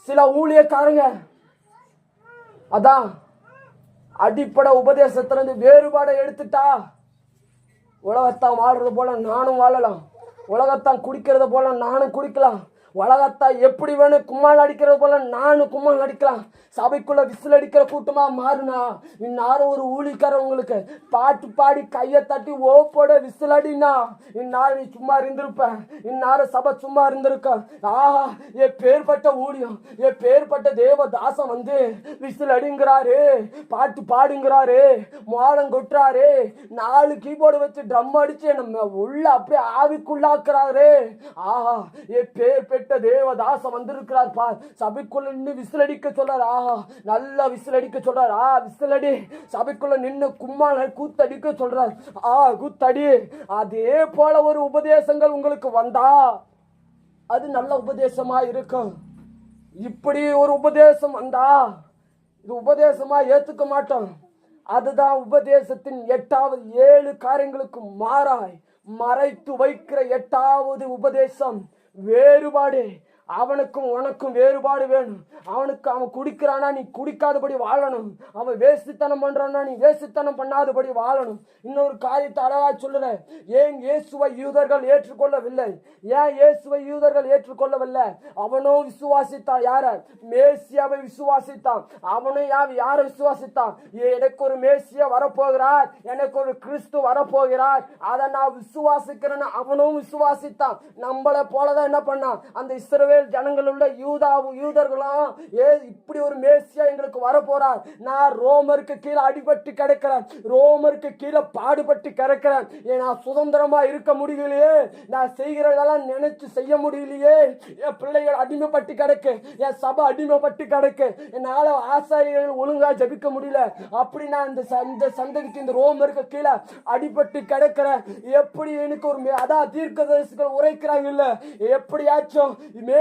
Speaker 3: சில ஊழியக்காரங்க அதான் அடிப்படை உபதேசத்திலிருந்து வேறுபாடை எடுத்துட்டா உலகத்தான் வாழ்றது போல நானும் வாழலாம், உலகத்தான் குடிக்கிறது போல நானும் குடிக்கலாம், உலகத்தா எப்படி வேணும் கும்மாள் அடிக்கிறது போல நானும் கும்மாள் அடிக்கலாம். சபைக்குள்ள விசில் அடிக்கிற கூட்டமா மாறுனா இந்நாளும் ஒரு ஊழிக்காரன் உங்களுக்கு பாட்டு பாடி கையை தட்டி ஓப்போட விசில் அடினா இந்நாள் நீ சும்மா இருந்திருப்ப. இந்நாளும் சபை சும்மா இருந்திருக்க. ஆஹா, என் பேர்பட்ட ஊழியம், என் பேர்பட்ட தேவதாசம் வந்து விசில் அடிங்கிறாரு, பாட்டு பாடுங்கிறாரு, மோளம் கொட்டுறாரு, 4 கீபோர்டு வச்சு ட்ரம் அடிச்சு நம்ம உள்ள அப்படியே ஆவிக்குள்ளாக்குறாரு. ஆஹா, என் பேர்பட்ட தேவதாசம் வந்திருக்கிறார் பா, சபைக்குள்ள நின்று விசில் அடிக்க சொல்றாரு. ஆஹா, நல்லா விசில் அடிக்க சொல்றாரு. விசில் அடி. சபைக்குள்ள நின்று கும்மாள கூத்தடிக்க சொல்றாரு. கூத்தடி. அதே போல ஒரு உபதேசங்கள் உங்களுக்கு வந்தா அது நல்ல உபதேசமா இருக்கும். இப்படி ஒரு உபதேசம் வந்தா இது உபதேசமா ஏத்துக்க மாட்டோம். அதுதான் உபதேசத்தின் 8வது 7 காரியங்களுக்கு மாறாய் மறைத்து வைக்கிற 8வது உபதேசம், வேறுபாடு. அவனுக்கும் உனக்கும் வேறுபாடு வேணும். அவனுக்கு அவன் குடிக்கிறானா நீ குடிக்காதபடி வாழணும். அவன் வேசித்தனம் பண்றானா நீ வேசித்தனம் பண்ணாதபடி வாழணும். இன்னொரு காரியத்தை அழகா சொல்லுறேன். ஏன் இயேசுவை யூதர்கள் ஏற்றுக்கொள்ளவில்லை? ஏன் இயேசுவை யூதர்கள் ஏற்றுக்கொள்ளவில்லை? அவனோ விசுவாசித்தான். யார? மேசியாவை விசுவாசித்தான். அவனும் யாரை விசுவாசித்தான்? எனக்கு ஒரு மேசியா வரப்போகிறார், எனக்கு ஒரு கிறிஸ்து வரப்போகிறார், அதை நான் விசுவாசிக்கிறேன்னு அவனும் விசுவாசித்தான். நம்மளை போலதான் என்ன பண்ணான் அந்த இஸ்ரவேல் ஜனங்கள் உள்ள யூதர்களும், இப்படி ஒரு மேசியா எங்களுக்கு வரப்போறார், நான் ரோமருக்கு கீழே அடிபட்டு கிடக்கிறேன், ரோமருக்கு கீழே பாடுபட்டு கிடக்கிறேன், நான் சுதந்திரமா இருக்க முடியலையே, நான் செய்கிறதெல்லாம் நினைச்சு செய்ய முடியலையே, என் பிள்ளைகள் அடிமைப்பட்டு கிடக்கு, என் சபை அடிமைப்பட்டு கிடக்கு, என்னால ஆசாரியர்கள் ஒழுங்கா ஜபிக்க முடியல, அப்படி நான் இந்த சந்ததிக்கு இந்த ரோமருக்கு கீழே அடிபட்டு கிடக்கிறேன். எப்படி எனக்கு ஒரு அதான் தீர்க்கதரிசிகள் உரைக்கிறாங்க இல்ல, எப்படியாச்சும்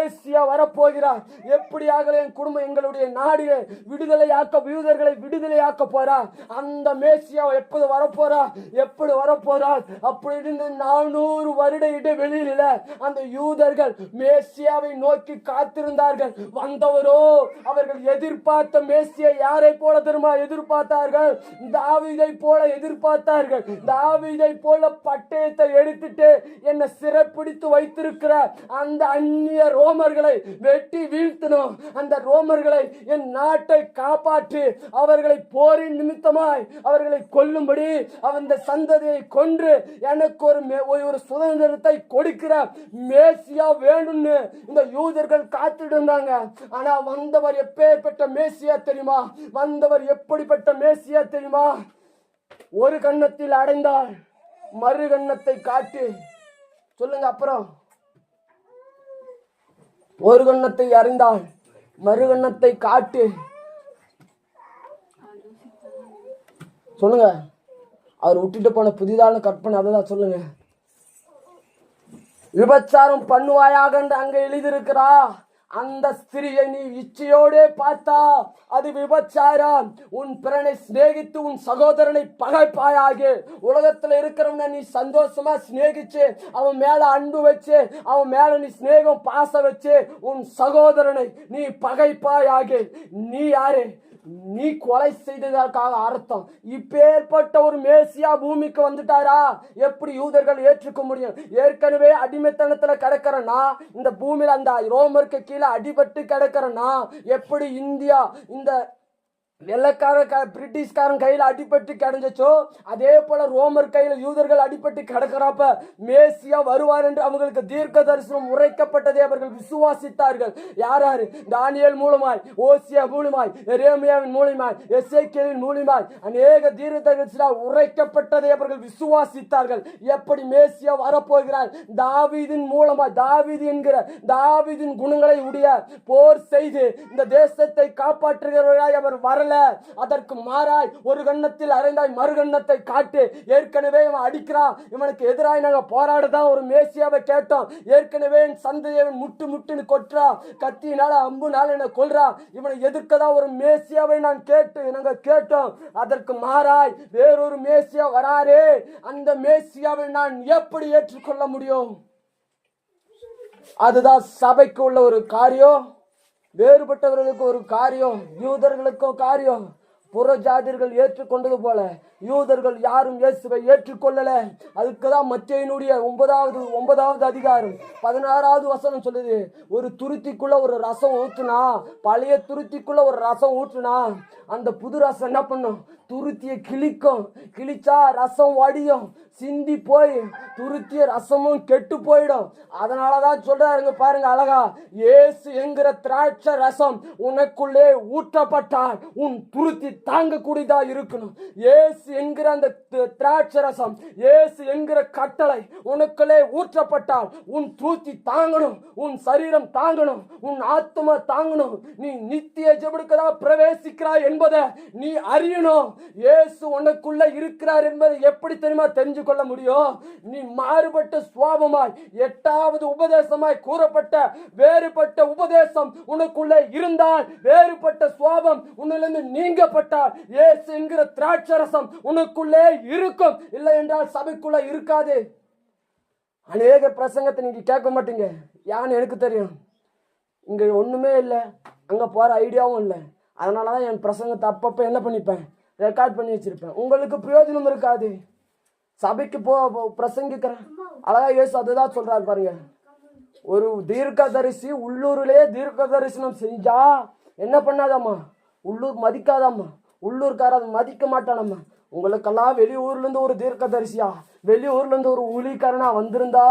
Speaker 3: மேசியா வரப்போகிறார், எப்படியாக என் குடும்பம் எங்களுடைய நாடு விடுதலையாக்க யூதர்களை விடுதலையாக்க போறார், அந்த மேசியா எப்போது வரப்போறார், எப்படி வரப்போறார் அப்படின்னு 400 வருட இடைவெளியில அந்த யூதர்கள் மேசியாவை நோக்கி காத்திருந்தார்கள். வந்தவரோ அவர்கள் எதிர்பார்த்த மேசியா யாரை போல தெரியுமா எதிர்பார்த்தார்கள்? தாவீதை போல எதிர்பார்த்தார்கள். தாவீதை போல பட்டயத்தை எடுத்துட்டு என்ன சிறைப்பிடித்து வைத்திருக்கிற அந்த அந்நிய ரோமர்களை வெட்டி வீழ்த்தணும், அந்த ரோமர்களை என் நாட்டை காப்பாற்றி அவர்களை போரின் நிமித்தமாய் அவர்களை கொல்லும்படி அந்த சந்ததியை கொன்று எனக்கு ஒரு சுதந்திரத்தை கொடுக்கிற மேசியா வேணும்னு இந்த யூதர்கள் காத்துட்டு இருந்தாங்க. ஆனா வந்தவர் எப்பேற்பட்ட மேசியா தெரியுமா? வந்தவர் எப்படிப்பட்ட மேசியா தெரியுமா? ஒரு கன்னத்தில் அடைந்தால் மறு கன்னத்தை காட்டி சொல்லுங்க. அப்புறம் ஒரு கன்னத்தை அறிந்தால் மறுகண்ணத்தை காட்டு சொல்லுங்க. அவர் விட்டுட்டு போன புதிதான கற்பனை அதான் சொல்லுங்க. விபச்சாரம் பண்ணுவாயாக என்று அங்க எழுதியிருக்கிறா. அந்த ஸ்திரியை நீ இச்சையோட பார்த்தா அது விபச்சாரம். உன் பிறனை சிநேகித்து உன் சகோதரனை பகைப்பாயாக. உலகத்துல இருக்கிறவன நீ சந்தோஷமா சிநேகிச்சு அவன் மேல அன்பு வச்சு அவன் மேல நீ சிநேகம் பாசம் வச்சு உன் சகோதரனை நீ பகைப்பாயாக. நீ யாரு? நீ கொலை செய்ததற்காக அர்த்தம். இப்பேற்பட்ட ஒரு மேசியா பூமிக்கு வந்துட்டாரா? எப்படி யூதர்கள் ஏற்றுக்க முடியும்? ஏற்கனவே அடிமைத்தனத்துல கிடக்கிறனா, இந்த பூமியில அந்த ரோமருக்கு கீழே அடிபட்டு கிடக்கிறனா, எப்படி இந்தியா இந்த பிரிட்டிஷ்காரன் கையில அடிபட்டு கிடந்துச்சோ அதே போல ரோமர் கையில யூதர்கள் அடிபட்டு கிடக்கிறப்ப மேசியா வருவார் என்று அவங்களுக்கு தீர்க்க தரிசனம் உரைக்கப்பட்டதை அவர்கள் விசுவாசித்தார்கள். யார் யாரு? தானியேல் மூலமாய், ஓசியா மூலமாய், எரேமியாவின் மூலமாய், எசேக்கியேலின் மூலமாய் அநேக தீர்க்க தரிசனம் உரைக்கப்பட்டதை அவர்கள் விசுவாசித்தார்கள். எப்படி மேசியா வரப்போகிறார்? தாவீதின் மூலமாய், தாவீது என்கிற தாவீதின் குணங்களை உடைய போர் செய்து இந்த தேசத்தை காப்பாற்றுகிறவராய் அவர் வரல. அதற்கு மாறாய் ஒரு கண்ணத்தில் அறைந்தாய் மறுகண்ணத்தை காட்டு. ஏற்கனவே இவன் அடிக்கிறான், இவனுக்கு எதிராக நாங்க போராடதான் ஒரு மேசியாவை கேட்டோம். ஏற்கனவே சந்தையவன் முட்டுன்னு கொட்டுறா, கத்தியினால அம்புனால என்ன கொல்றா, இவனை எதிர்க்கதான் ஒரு மேசியாவை நாங்க கேட்டோம். அதற்கு மாறாய் வேறொரு மேசியா வராரே, அந்த மேசியாவை நான் எப்படி ஏற்றுக்கொள்ள முடியும்? அதுதான் சபைக்கு உள்ள ஒரு காரியம், வேறுபட்டவர்களுக்கு ஒரு காரியம், யூதர்களுக்கும் காரியம். புற ஜாதியர்கள் ஏற்றுக்கொண்டது போல யூதர்கள் யாரும் இயேசுவை ஏற்றுக்கொள்ளல. அதுக்குதான் மத்தேயுனுடைய 9வது அதிகாரம் 16வது வசனம் சொல்லுது, ஒரு துருத்திக்குள்ள ஒரு ரசம் ஊற்றுனா, பழைய துருத்திக்குள்ள ஒரு ரசம் ஊற்றுனா அந்த புது ரசம் என்ன பண்ணும்? துருத்தியை கிழிக்கும். கிழிச்சா ரசம் வடியும், சிந்தி போய் துருத்திய ரசமும் கெட்டு போயிடும். அதனாலதான் சொல்றாருங்க பாருங்க அழகா, இயேசு என்கிற திராட்சை ரசம் உனக்குள்ளே ஊற்றப்பட்டால் உன் துருத்தி தாங்கக்கூடியதா இருக்கணும். இயேசு என்கிற அந்த திராட்சை ரசம், இயேசு என்கிற கட்டளை உனக்குள்ளே ஊற்றப்பட்டால் உன் துருத்தி தாங்கணும், உன் சரீரம் தாங்கணும், உன் ஆத்மா தாங்கணும். நீ நித்திய ஜெபத்துக்குதா பிரவேசிக்கிறாய் என்பதை நீ அறியணும். இயேசு உனக்குள்ள இருக்கிறார் என்பதை எப்படி தெரியுமா தெரிஞ்சு கொள்ள முடியும்? நீ மாறுபட்ட சுவாபமாய் 8வது உபதேசமாய் கூறப்பட்ட வேறுபட்ட உபதேசம் உனக்குள்ள இருந்தால், வேறுபட்ட சுவாபம் உன்னிலிருந்து நீங்கப்பட்டால் இயேசு என்கிற திராட்சரசம் உனக்குள்ளே இருக்கும். இல்லை என்றால் சபைக்குள்ள இருக்காது. அநேக பிரசங்கத்தை நீங்க கேட்க மாட்டீங்க. யான்னு எனக்கு தெரியும். இங்க ஒண்ணுமே இல்லை, அங்க போற ஐடியாவும் இல்லை. அதனாலதான் என் பிரசங்கத்தை அப்பப்ப என்ன பண்ணிப்பேன், ரெக்கார்ட் பண்ணி வச்சிருப்பேன். உங்களுக்கு பிரயோஜனம் இருக்காது. சபைக்கு பிரசங்கிக்கிறேன் அழகா இயேசு அதுதான் சொல்றாரு பாருங்க. ஒரு தீர்க்கதரிசி உள்ளூர்லயே தீர்க்க தரிசனம் செஞ்சா என்ன பண்ணாதாம்மா? உள்ளூர் மதிக்காதாம்மா, உள்ளூர்கார மதிக்க மாட்டானம்மா. உங்களுக்கெல்லாம் வெளியூர்ல இருந்து ஒரு தீர்க்கதரிசியா, வெளியூர்ல இருந்து ஒரு ஊழியக்காரனா வந்திருந்தா,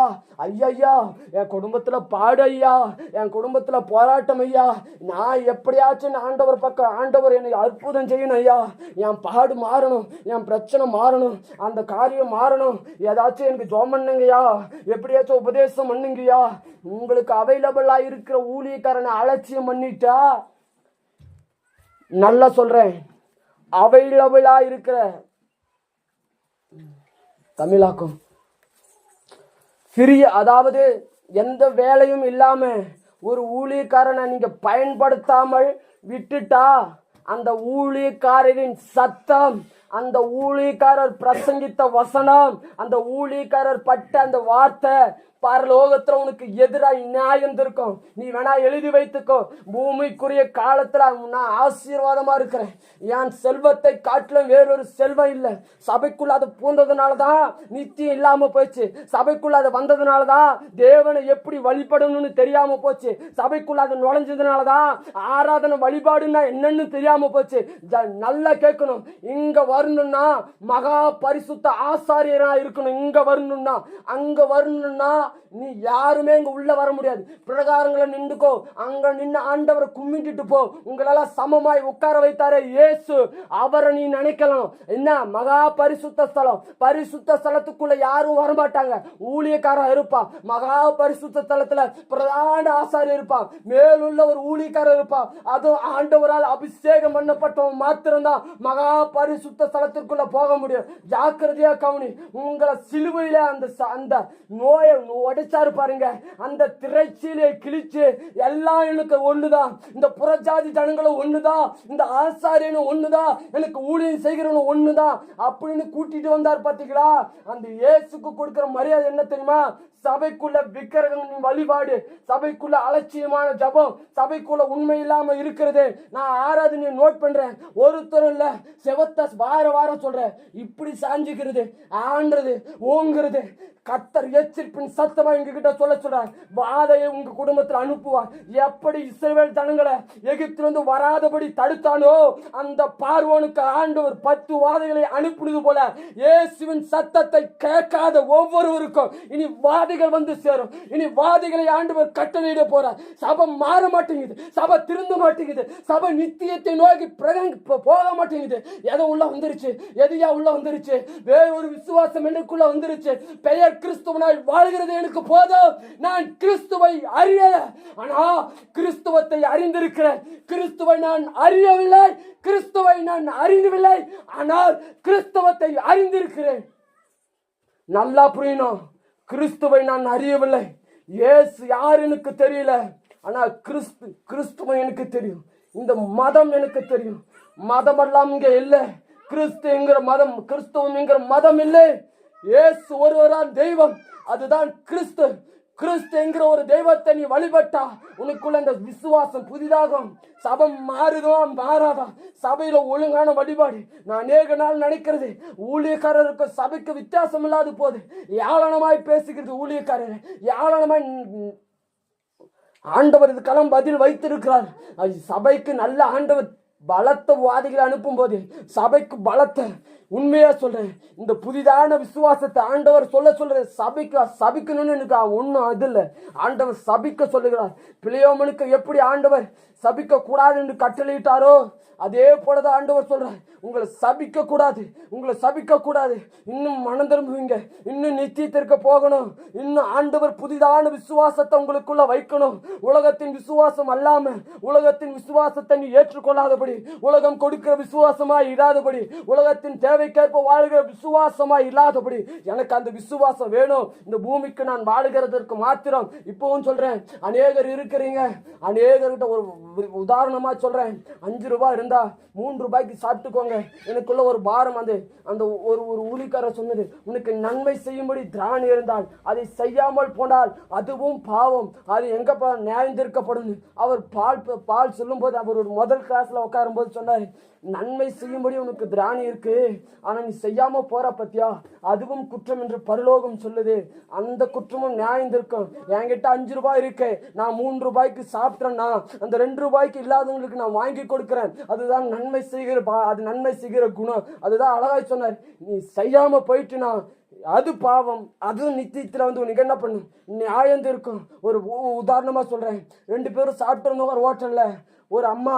Speaker 3: ஐயா என் குடும்பத்துல பாடு ஐயா, என் குடும்பத்துல போராட்டம் ஐயா, நான் எப்படியாச்சும் ஆண்டவர் பக்கம், ஆண்டவர் என்னை அற்புதம் செய்யணும் ஐயா, என் பாடு மாறணும், என் பிரச்சனை மாறணும், அந்த காரியம் மாறணும், ஏதாச்சும் எனக்கு ஜோம் பண்ணுங்கய்யா, எப்படியாச்சும் உபதேசம் பண்ணுங்கய்யா. உங்களுக்கு அவைலபிளா இருக்கிற ஊழியக்காரனை அலட்சியம் பண்ணிட்டா, நல்லா சொல்றேன், அவைலபிளா இருக்கிற தமிழாக்கும் ஃப்ரீ, அதாவது எந்த வேலையும் இல்லாம ஒரு ஊழியக்காரனை நீங்க பயன்படுத்தாமல் விட்டுட்டா, அந்த ஊழியக்காரரின் சத்தம், அந்த ஊழியக்காரர் பிரசங்கித்த வசனம், அந்த ஊழியக்காரர் பட்ட அந்த வார்த்தை பரலோகத்துல உனக்கு எதிராக நியாயம் இருக்கும். நீ வேணா எழுதி வைத்துக்கோ, பூமிக்குரிய காலத்துல நான் ஆசீர்வாதமா இருக்கிறேன், என் செல்வத்தை காட்டிலும் வேறொரு செல்வம் இல்லை. சபைக்குள்ள அது பூந்ததுனாலதான் நித்தியம் இல்லாம போச்சு. சபைக்குள்ள அது வந்ததுனாலதான் தேவனை எப்படி வழிபடணும்னு தெரியாம போச்சு. சபைக்குள்ள அது நுழைஞ்சதுனாலதான் ஆராதனை வழிபாடுன்னா என்னன்னு தெரியாம போச்சு. நல்லா கேட்கணும், இங்க வரணும்னா மகா பரிசுத்த ஆசாரியரா இருக்கணும். இங்க வரணும்னா, அங்க வரணும்னா நீ யாருமே இங்க உள்ள வர முடியாது. பிரகாரங்களை நின்றுக்கோ, அங்க நின்று ஆண்டவரை கும்பிட்டுட்டு போ. உங்களெல்லாம் சமமாய் உட்கார வைத்தாரே இயேசு, அவரை நீ நினைக்கலாம். என்ன மகா பரிசுத்த ஸ்தலம், பரிசுத்த ஸ்தலத்துக்குள்ள யாரும் வரமாட்டாங்க. ஊழியக்காரன் இருப்பான், மகா பரிசுத்த ஸ்தலத்துல பிரதான ஆசாரியர் இருப்பான், மேலுள்ள ஒரு ஊழியக்காரர் இருப்பான். அதுவும் ஆண்டவரால் அபிஷேகம் பண்ணப்பட்டவன் மாத்திரம்தான் மகா பரிசுத்த ஸ்தலத்திற்குள்ள போக முடியும். ஜாக்கிரதையா கவனி. உங்களை சிலுவையில அந்த நோயை உடைச்சாரு பாருங்க, அந்த திரைச்சீலையை கிழிச்சு எல்லாம் எனக்கு ஒண்ணுதான், இந்த புறஜாதி ஜனங்களும் ஒண்ணுதான், இந்த ஆசாரியனும் ஒண்ணுதான், எனக்கு ஊழியம் செய்கிறவனும் ஒண்ணுதான் அப்படின்னு கூட்டிட்டு வந்தார். பாத்தீங்களா? அந்த இயேசுக்கு கொடுக்கிற மரியாதை என்ன தெரியுமா? சபைக்குள்ள விக்கிரகம் வழிபாடு, சபைக்குள்ள அலட்சியமான ஜபம், சபைக்குள்ள உண்மை இல்லாம இருக்கிறது. நான் ஆராதனையை நோட் பண்றேன், ஒருத்தரும் இல்ல, செவத்த வாரம் சொல்றேன், இப்படி சாஞ்சிக்கிறது, ஆண்டுறது, ஓங்குறது, கர்த்தர் எச்சரிப்பின் சத்தமா எங்க கிட்ட சொல்றார், வாதையை உங்க குடும்பத்தில் அனுப்புவார். எப்படி இஸ்ரவேல் ஜனங்களை எகிப்திலிருந்து வராதபடி தடுத்தானோ அந்த பார்வோனுக்கு ஆண்டவர் 10 வாதைகளை அனுப்புனது போல இயேசுவின் சத்தத்தை கேட்காத ஒவ்வொருவருக்கும் இனி வாதைகள் வந்து சேரும். இனி வாதைகளை ஆண்டவர் கட்டளையிட போறார். சபை மாற மாட்டேங்குது, சபை திருந்த மாட்டேங்குது, சபை நித்தியத்தை நோக்கி போக மாட்டேங்குது. எதை உள்ள வந்துருச்சு, எதையா உள்ள வந்துருச்சு, வேறொரு விசுவாசம் எனக்குள்ள வந்துருச்சு. பெயர் கிறிஸ்துவனாய் வாழ்கிறது எனக்கு போதும், நான் கிறிஸ்துவை அறிய. ஆனா கிறிஸ்துவத்தை அறிந்திருக்கிறேன், கிறிஸ்துவை நான் அறியவில்லை, கிறிஸ்துவை நான் அறியவில்லை, ஆனால் கிறிஸ்துவத்தை அறிந்திருக்கிறேன். நல்லா புரியணும், கிறிஸ்துவை நான் அறியவில்லை, இயேசு யார் எனக்கு தெரியல, ஆனா கிறிஸ்துவை எனக்கு தெரியும். இந்த மதம் எனக்கு தெரியும். மதம் எல்லாம் இங்க இல்லை. கிறிஸ்து என்கிற மதம், கிறிஸ்துவம் என்கிற மதம் இல்லை. இயேசு ஒருவரால் தெய்வம், அதுதான் கிறிஸ்து. கிறிஸ்து என்கிற ஒரு தெய்வத்தை நீ வழிபட்டா உனக்குள்ள இந்த விசுவாசம் புதிதாகும். சபை மாறுதோ மாறாதா, சபையில ஒழுங்கான வழிபாடு. நான் அநேக நாள் நினைக்கிறது, ஊழியக்காரருக்கு சபைக்கு வித்தியாசம் இல்லாத போது ஏளனமாய் பேசுகிறது. ஊழியக்காரர் ஏளனமாய் ஆண்டவர் இதுக்கெல்லாம் பதில் வைத்திருக்கிறார். சபைக்கு நல்ல ஆண்டவர் பலத்த வாதிகளை அனுப்பும் போது சபைக்கு பலத்த, உண்மையா சொல்றேன், இந்த புதிதான விசுவாசத்தை ஆண்டவர் சொல்ற சபிக்கணும்னு எனக்கு ஒன்றும் அது இல்லை. ஆண்டவர் சபிக்க சொல்லுகிறார். பிள்ளையோமனுக்கு எப்படி ஆண்டவர் சபிக்க கூடாது என்று கட்டளையிட்டாரோ அதே போலதான் ஆண்டவர் சொல்றார், உங்களை சபிக்க கூடாது, உங்களை சபிக்க கூடாது. இன்னும் மனம் திரும்புவீங்க, இன்னும் நித்தியத்திற்கு போகணும், இன்னும் ஆண்டவர் புதிதான விசுவாசத்தை உங்களுக்குள்ள வைக்கணும். உலகத்தின் விசுவாசம் அல்லாம உலகத்தின் விசுவாசத்தை நீ ஏற்றுக்கொள்ளாதபடி, உலகம் கொடுக்கிற விசுவாசமாய் இல்லாதபடி, உலகத்தின் தேவைக்கேற்ப வாழ்கிற விசுவாசமாய் இல்லாதபடி எனக்கு அந்த விசுவாசம் வேணும். இந்த பூமிக்கு நான் வாழுகிறதற்கு மாத்திரம். இப்பவும் சொல்றேன், அநேகர் இருக்கிறீங்க, அநேகர்கிட்ட ஒரு உதாரணமா சொல்றேன், 5 ரூபாய் இருந்தா 3 ரூபாய்க்கு சாப்பிட்டுக்கோங்க. எனக்குள்ள ஒரு பாரம், அந்த ஒரு ஊழிக்காரர் சொன்னது, உனக்கு நன்மை செய்யும்படி திராணி இருந்தால் அதை செய்யாமல் போனால் அதுவும் பாவம், அது எங்க நியாயம் தீர்க்கப்படும். அவர் பால் சொல்லும் போது அவர் ஒரு முதல் கிளாஸ்ல உட்காரும் போது சொன்னாரு, நன்மை செய்யும்படி உனக்கு திராணி இருக்கு, ஆனா நீ செய்யாம போற பத்தியா, அதுவும் குற்றம் என்று பரலோகம் சொல்லுது. அந்த குற்றமும் நியாயம் இருக்கும். என்கிட்ட 5 ரூபாய் இருக்கு, நான் 3 ரூபாய்க்கு சாப்பிட்டேன்னா அந்த 2 ரூபாய்க்கு இல்லாதவங்களுக்கு நான் வாங்கி கொடுக்கிறேன். அதுதான் நன்மை செய்கிற அது நன்மை செய்கிற குணம். அதுதான் அழகாய் சொன்னார். நீ செய்யாம போயிட்டுனா அது பாவம், அதுவும் நித்தியத்துல உனக்கு என்ன பண்ணும், நியாயம் இருக்கும். ஒரு உதாரணமா சொல்றேன், 2 பேரும் சாப்பிட்டு இருந்தவங்க ஒரு ஹோட்டல்ல, ஒரு அம்மா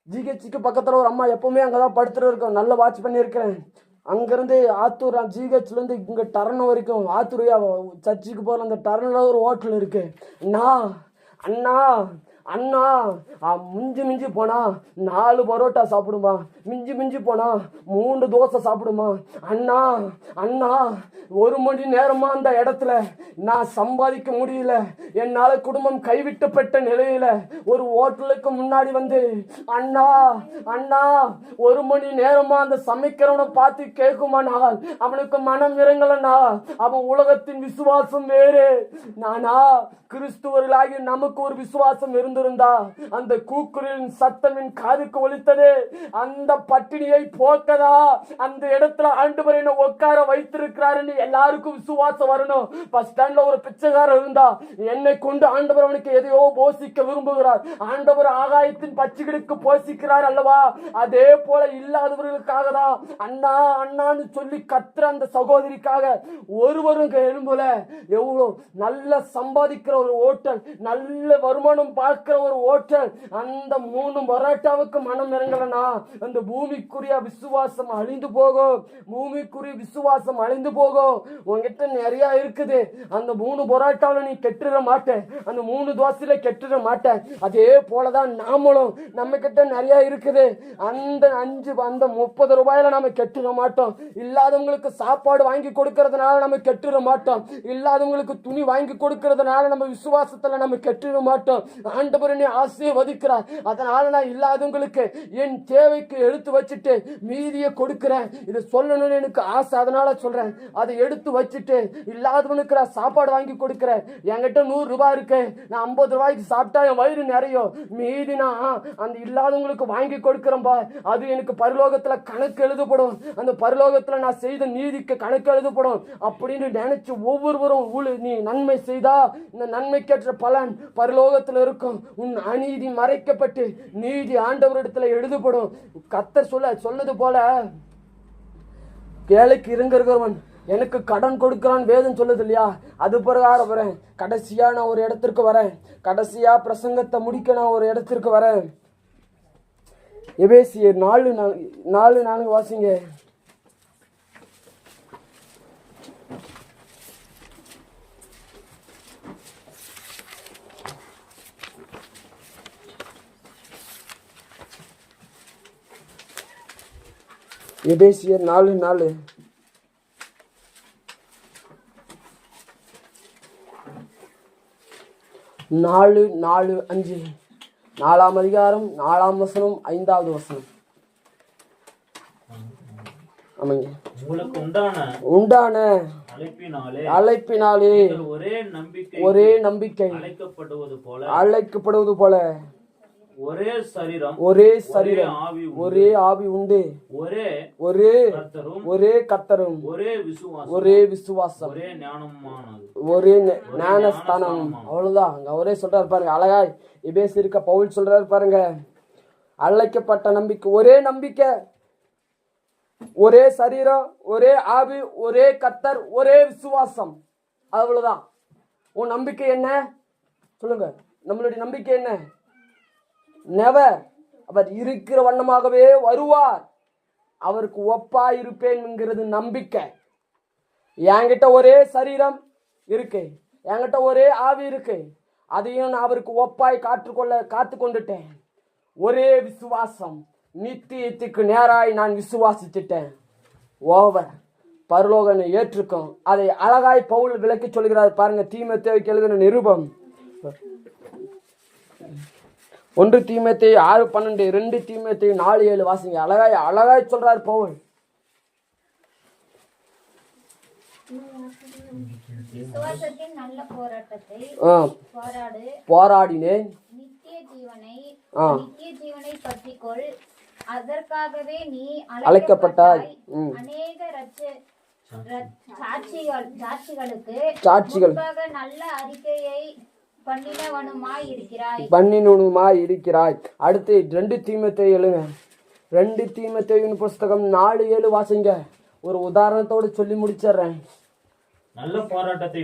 Speaker 3: ஜிஹெச்சுக்கு பக்கத்துல ஒரு அம்மா எப்பவுமே அங்கதான் படுத்துட்டு இருக்கோம், நல்லா வாட்ச் பண்ணியிருக்கிறேன். அங்கிருந்து ஆத்தூர் ஜிஹெச்ல இருந்து இங்க டர்ன் வரைக்கும் ஆத்தூரியா சர்ச்சுக்கு போற அந்த டர்ன்ல ஒரு ஹோட்டல் இருக்கு. அண்ணா மிஞ்சி போனா 4 பரோட்டா சாப்பிடுமா, மிஞ்சி போனா 3 தோசை சாப்பிடுமா. அண்ணா 1 மணி நேரமா அந்த இடத்துல நான் சம்பாதிக்க முடியல, என்னால குடும்பம் கைவிட்டப்பட்ட நிலையில ஒரு ஹோட்டலுக்கு முன்னாடி வந்து அண்ணா 1 மணி நேரமா அந்த சமைக்கிறவனை பார்த்து கேட்குமானால் அவனுக்கு மனம் இறங்கலனா, அவன் உலகத்தின் விசுவாசம் வேறு. நானா கிறிஸ்துவர்களாகி நமக்கு ஒரு விசுவாசம் இருந்திருந்தா அந்த கூக்குரலின் சத்தமின் காதுக்கு ஒலித்தது. அந்த பட்டினியை போக்கதா அந்த இடத்துல ஆண்டவர் என்ன உட்கார வைத்திருக்கிறாருன்னு எல்லாருக்கும் விசுவாசம் வரணும். பஸ் ஸ்டாண்ட்ல ஒரு பிச்சைக்காரர் இருந்தா என்னை கொண்டு ஆண்டவர் அவனுக்கு எதையோ போஷிக்க விரும்புகிறார். ஆண்டவர் ஆகாயத்தின் பச்சைகளுக்கு போஷிக்கிறார் அல்லவா, அதே போல இல்லாதவர்களுக்காக தான் அண்ணான்னு சொல்லி கத்துற அந்த சகோதரிக்காக ஒருவரும் எழும்புல. எவ்வளவு நல்ல சம்பாதிக்கிற ஒரு ஹோட்டல், நல்ல வருமானம் பார்க்கிற ஒரு ஹோட்டல், அந்த 3 பரோட்டாவுக்கு மனம் இறங்கலனா அந்த பூமிக்குரிய விசுவாசம் அழிந்து போகும். பூமிக்குரிய விசுவாசம் அழிந்து போகும். உங்ககிட்ட நிறைய இருக்குது, அந்த 3 பரோட்டாவில நீ கெட்டுற மாட்டேன், அந்த 3 தோசையில கெட்டுற மாட்டேன். அதே போலதான் நாமளும் நம்ம கிட்ட நிறைய இருக்குது. அந்த 30 ரூபாயில நம்ம கெட்டுற மாட்டோம். இல்லாதவங்களுக்கு சாப்பாடு வாங்கி கொடுக்கறதுனால நம்ம கெட்டுற மாட்டோம். இல்லாதவங்களுக்கு துணி வாங்கி கொடுக்கறதுனால நம்ம விசுவாசத்துல நம்ம கெட்டுற மாட்டோம். ஆண்டவர் என்னை ஆசீர்வதிக்கிறார். அதனால நான் இல்லாதவங்களுக்கு என் தேவைக்கு எடுத்து வச்சுட்டு மீதியை கொடுக்கிறேன். இது சொல்லணும்னு எனக்கு ஆசை, அதனால சொல்றேன். அதை எடுத்து வச்சுட்டு இல்லாதவனுக்கு நான் சாப்பாடு வாங்கி கொடுக்கிறேன். என்கிட்ட 100 ரூபாய் இருக்கு, நான் 50 ரூபாய்க்கு சாப்பிட்டா என் வயிறு நிறையும், மீதி நான் அந்த இல்லாதவங்களுக்கு வாங்கி கொடுக்கிறேன்பா. அது எனக்கு பரலோகத்துல கணக்கு எழுதப்படும், அந்த பரலோகத்துல நான் செய்த நீதிக்கு கணக்கு எழுதப்படும் அப்படின்னு நினைச்சு ஒவ்வொருவரும் நீ நன்மை செய்தா இந்த நன்மைக்கேற்ற பலன் பரலோகத்துல இருக்கும். உன் அநீதி மறைக்கப்பட்டு நீதி ஆண்டவரிடத்துல எழுதப்படும். கர்த்தர் சொன்னது போல ஏழைக்கு இருங்கிறவன் எனக்கு கடன் கொடுக்கிறான் வேதம் சொல்லுது இல்லையா, அது பிரகாரம் வரேன். கடைசியா நான் ஒரு இடத்திற்கு வரேன், கடைசியா பிரசங்கத்தை முடிக்க நான் ஒரு இடத்திற்கு வரேன். எபேசியர் 4:4 வாசிங்க. எபேசியர் 4:4. நாலு 4:5 4ஆம் அதிகாரம் 4ஆம் வசனம் 5வது வசனம். ஆமாங்க.
Speaker 5: உங்களுக்கு
Speaker 3: உண்டான அழைப்பினாலே ஒரே நம்பிக்கை அழைக்கப்படுவது போல
Speaker 5: ஒரே சரீரம்
Speaker 3: ஒரே ஆவி உண்டு, ஒரே கர்த்தரும் ஒரே விசுவாசம் ஒரே ஞானஸ்தானம். அவ்வளவுதான். அங்க அவரே சொல்றாரு பாருங்க, அழகாய் எபேசியருக்கு பவுல் சொல்றாரு பாருங்க. அழைக்கப்பட்ட நம்பிக்கை, ஒரே நம்பிக்கை, ஒரே சரீரம், ஒரே ஆவி, ஒரே கர்த்தர், ஒரே விசுவாசம். அவ்வளவுதான். உன் நம்பிக்கை என்ன சொல்லுங்க? நம்மளுடைய நம்பிக்கை என்ன? நெவர். அவர் இருக்கிற வண்ணமாகவே வருவார், அவருக்கு ஒப்பா இருப்பேன் என்கிறது நம்பிக்கை. என்கிட்ட ஒரே சரீரம் இருக்கு, என்கிட்ட ஒரே ஆவி இருக்கு, அதையும் நான் அவருக்கு ஒப்பாய் காத்து கொண்டுட்டேன். ஒரே விசுவாசம், நித்தியத்துக்கு நேராய் நான் விசுவாசிச்சுட்டேன். ஓவர் பரலோகனை ஏற்றுக்கும். அதை அழகாய் பவுல் விளக்கி சொல்கிறார் பாருங்க. தீமோத்தேயுக்கு எழுதின நிருபம் 1 தீமோத்தேயு 6:12, 2 தீமோத்தேயு 4:7 வாசிங்க. அழகாய் சொல்றார் பவுல்.
Speaker 1: விசுவாசத்தின் நல்ல போராட்டத்தை
Speaker 3: போராடினேன்,
Speaker 1: நித்திய ஜீவனை பற்றிக்கொள், அதற்காகவே நீ
Speaker 3: அழைக்கப்பட்டாய்.
Speaker 1: அநேக சாட்சிகளுக்கு நல்ல அறிக்கையை பண்ணினவனுமாய் இருக்கிறாய். அடுத்து 2 தீமோத்தேயு எழுங்க. 2 தீமோத்தேயுவின் புஸ்தகம் 4:7 வாசிங்க. ஒரு உதாரணத்தோடு சொல்லி முடிச்சிடுறேன்.
Speaker 5: நல்ல போராட்டத்தை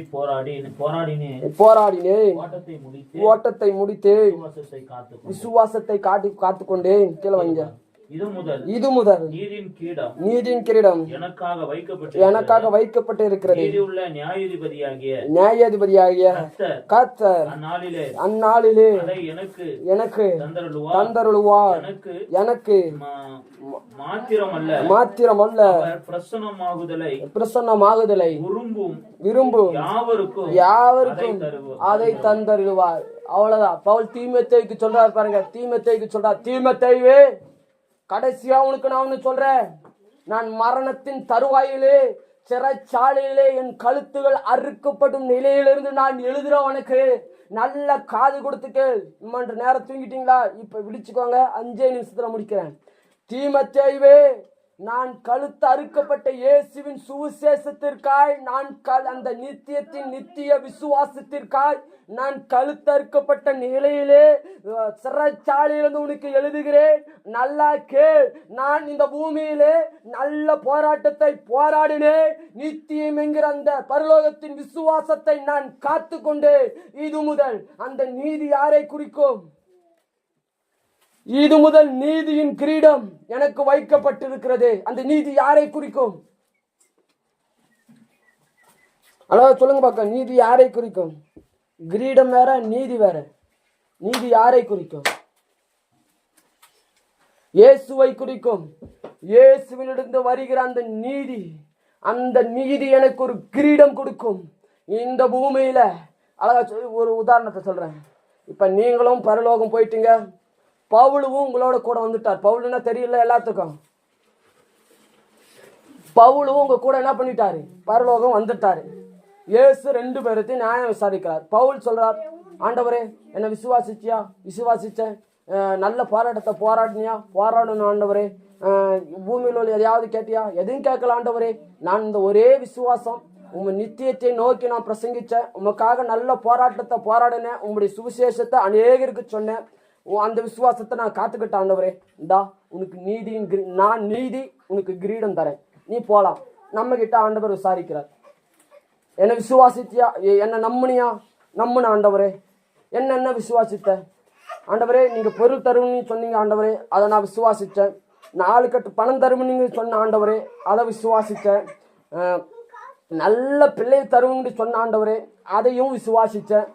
Speaker 3: போராடினேன், ஓட்டத்தை முடித்து விசுவாசத்தை காத்துக்கொண்டேன். கீழே வைங்க. இது முதல் நீதியின் கிரீடம் எனக்காக வைக்கப்பட்டு இருக்கிறது. நியாயாதிபதியாகிய கர்த்தர் அந்நாளிலே எனக்கு தந்தருளுவார். எனக்கு மாத்திரமல்ல பிரசன்னமாகுதலை விரும்பும் யாவருக்கும் அதை தந்தருளுவார். அவ்வளவுதான். பவுல் தீமோத்தேயுக்கு சொல்றார் பாருங்க. தீமோத்தேயுக்கு சொல்றார், தீமோத்தேயுவே, கடைசியா உனக்கு நான் ஒண்ணு சொல்றேன். நான் மரணத்தின் தருவாயிலே சிறைச்சாலையிலே என் கழுத்துகள் அறுக்கப்படும் நிலையிலிருந்து நான் எழுதுறவனுக்கு நல்ல காது கொடுத்துக்கு. இம்மன்ற நேரம் தூங்கிட்டீங்களா? இப்ப விழிச்சுக்கோங்க, 5 நிமிஷத்துல முடிக்கிறேன். தீமோத்தேயுவே, நான் கழுத்து அறுக்கப்பட்ட இயேசுவின் சுவிசேஷத்திற்காய், நான் அந்த நித்திய விசுவாசத்திற்காய் நான் கழுத்து அறுக்கப்பட்ட நிலையிலே சிறைச்சாலையிலிருந்து உனக்கு எழுதுகிறேன். நல்லா கேள். நான் இந்த பூமியிலே நல்ல போராட்டத்தை போராடினேன். நித்தியம் என்கிற அந்த பரலோகத்தின் விசுவாசத்தை நான் காத்து கொண்டேன். இது முதல் அந்த நீதி யாரை குறிக்கும்? இது முதல் நீதியின் கிரீடம் எனக்கு வைக்கப்பட்டிருக்கிறது. அந்த நீதி யாரை குறிக்கும்? அதாவது சொல்லுங்க பார்க்க, நீதி யாரை குறிக்கும்? கிரீடம் வேற, நீதி வேற. நீதி யாரை குறிக்கும்? இயேசுவை குறிக்கும். இயேசுவிலிருந்து வருகிற அந்த நீதி எனக்கு ஒரு கிரீடம் கொடுக்கும். இந்த பூமியில அழகா ஒரு உதாரணத்தை சொல்றேன். இப்ப நீங்களும் பரலோகம் போயிட்டீங்க, பவுலும் உங்களோட கூட வந்துட்டார். பவுலுன்னா தெரியல எல்லாத்துக்கும், பவுலும் உங்க கூட என்ன பண்ணிட்டாரு, பரலோகம் வந்துட்டாரு. இயேசு 2 பேர்த்தையும் நியாயம் விசாரிக்கிறார். பவுல் சொல்றார், ஆண்டவரே என்ன விசுவாசிச்சேன், நல்ல போராட்டத்தை போராடினியா, போராடணும் ஆண்டவரே, பூமியில் உள்ள எதையாவது கேட்டியா, எதையும் கேட்கல ஆண்டவரே, நான் இந்த ஒரே விசுவாசம், உங்க நித்தியத்தை நோக்கி நான் பிரசங்கிச்சேன், உமக்காக நல்ல போராட்டத்தை போராடினேன், உங்களுடைய சுவிசேஷத்தை அநேகருக்கு சொன்னேன், அந்த விசுவாசத்தை நான் காத்துக்கிட்டேன் ஆண்டவரே, இந்தா உனக்கு நான் நீதி உனக்கு கிரீடம் தரேன், நீ போலாம். நம்ம கிட்ட ஆண்டவர் விசாரிக்கிறார், என்ன விசுவாசித்தியா, என்ன நம்புன ஆண்டவரே, என்ன விசுவாசித்த ஆண்டவரே, நீங்க பொருள் தருவன்னு சொன்னீங்க ஆண்டவரே, அதை நான் விசுவாசித்தேன். 4 கட்டு பணம் தருவீங்க சொன்ன ஆண்டவரே, அதை விசுவாசித்தேன். நல்ல பிள்ளை தருவீங்க சொன்ன ஆண்டவரே, அதையும் விசுவாசித்தேன்.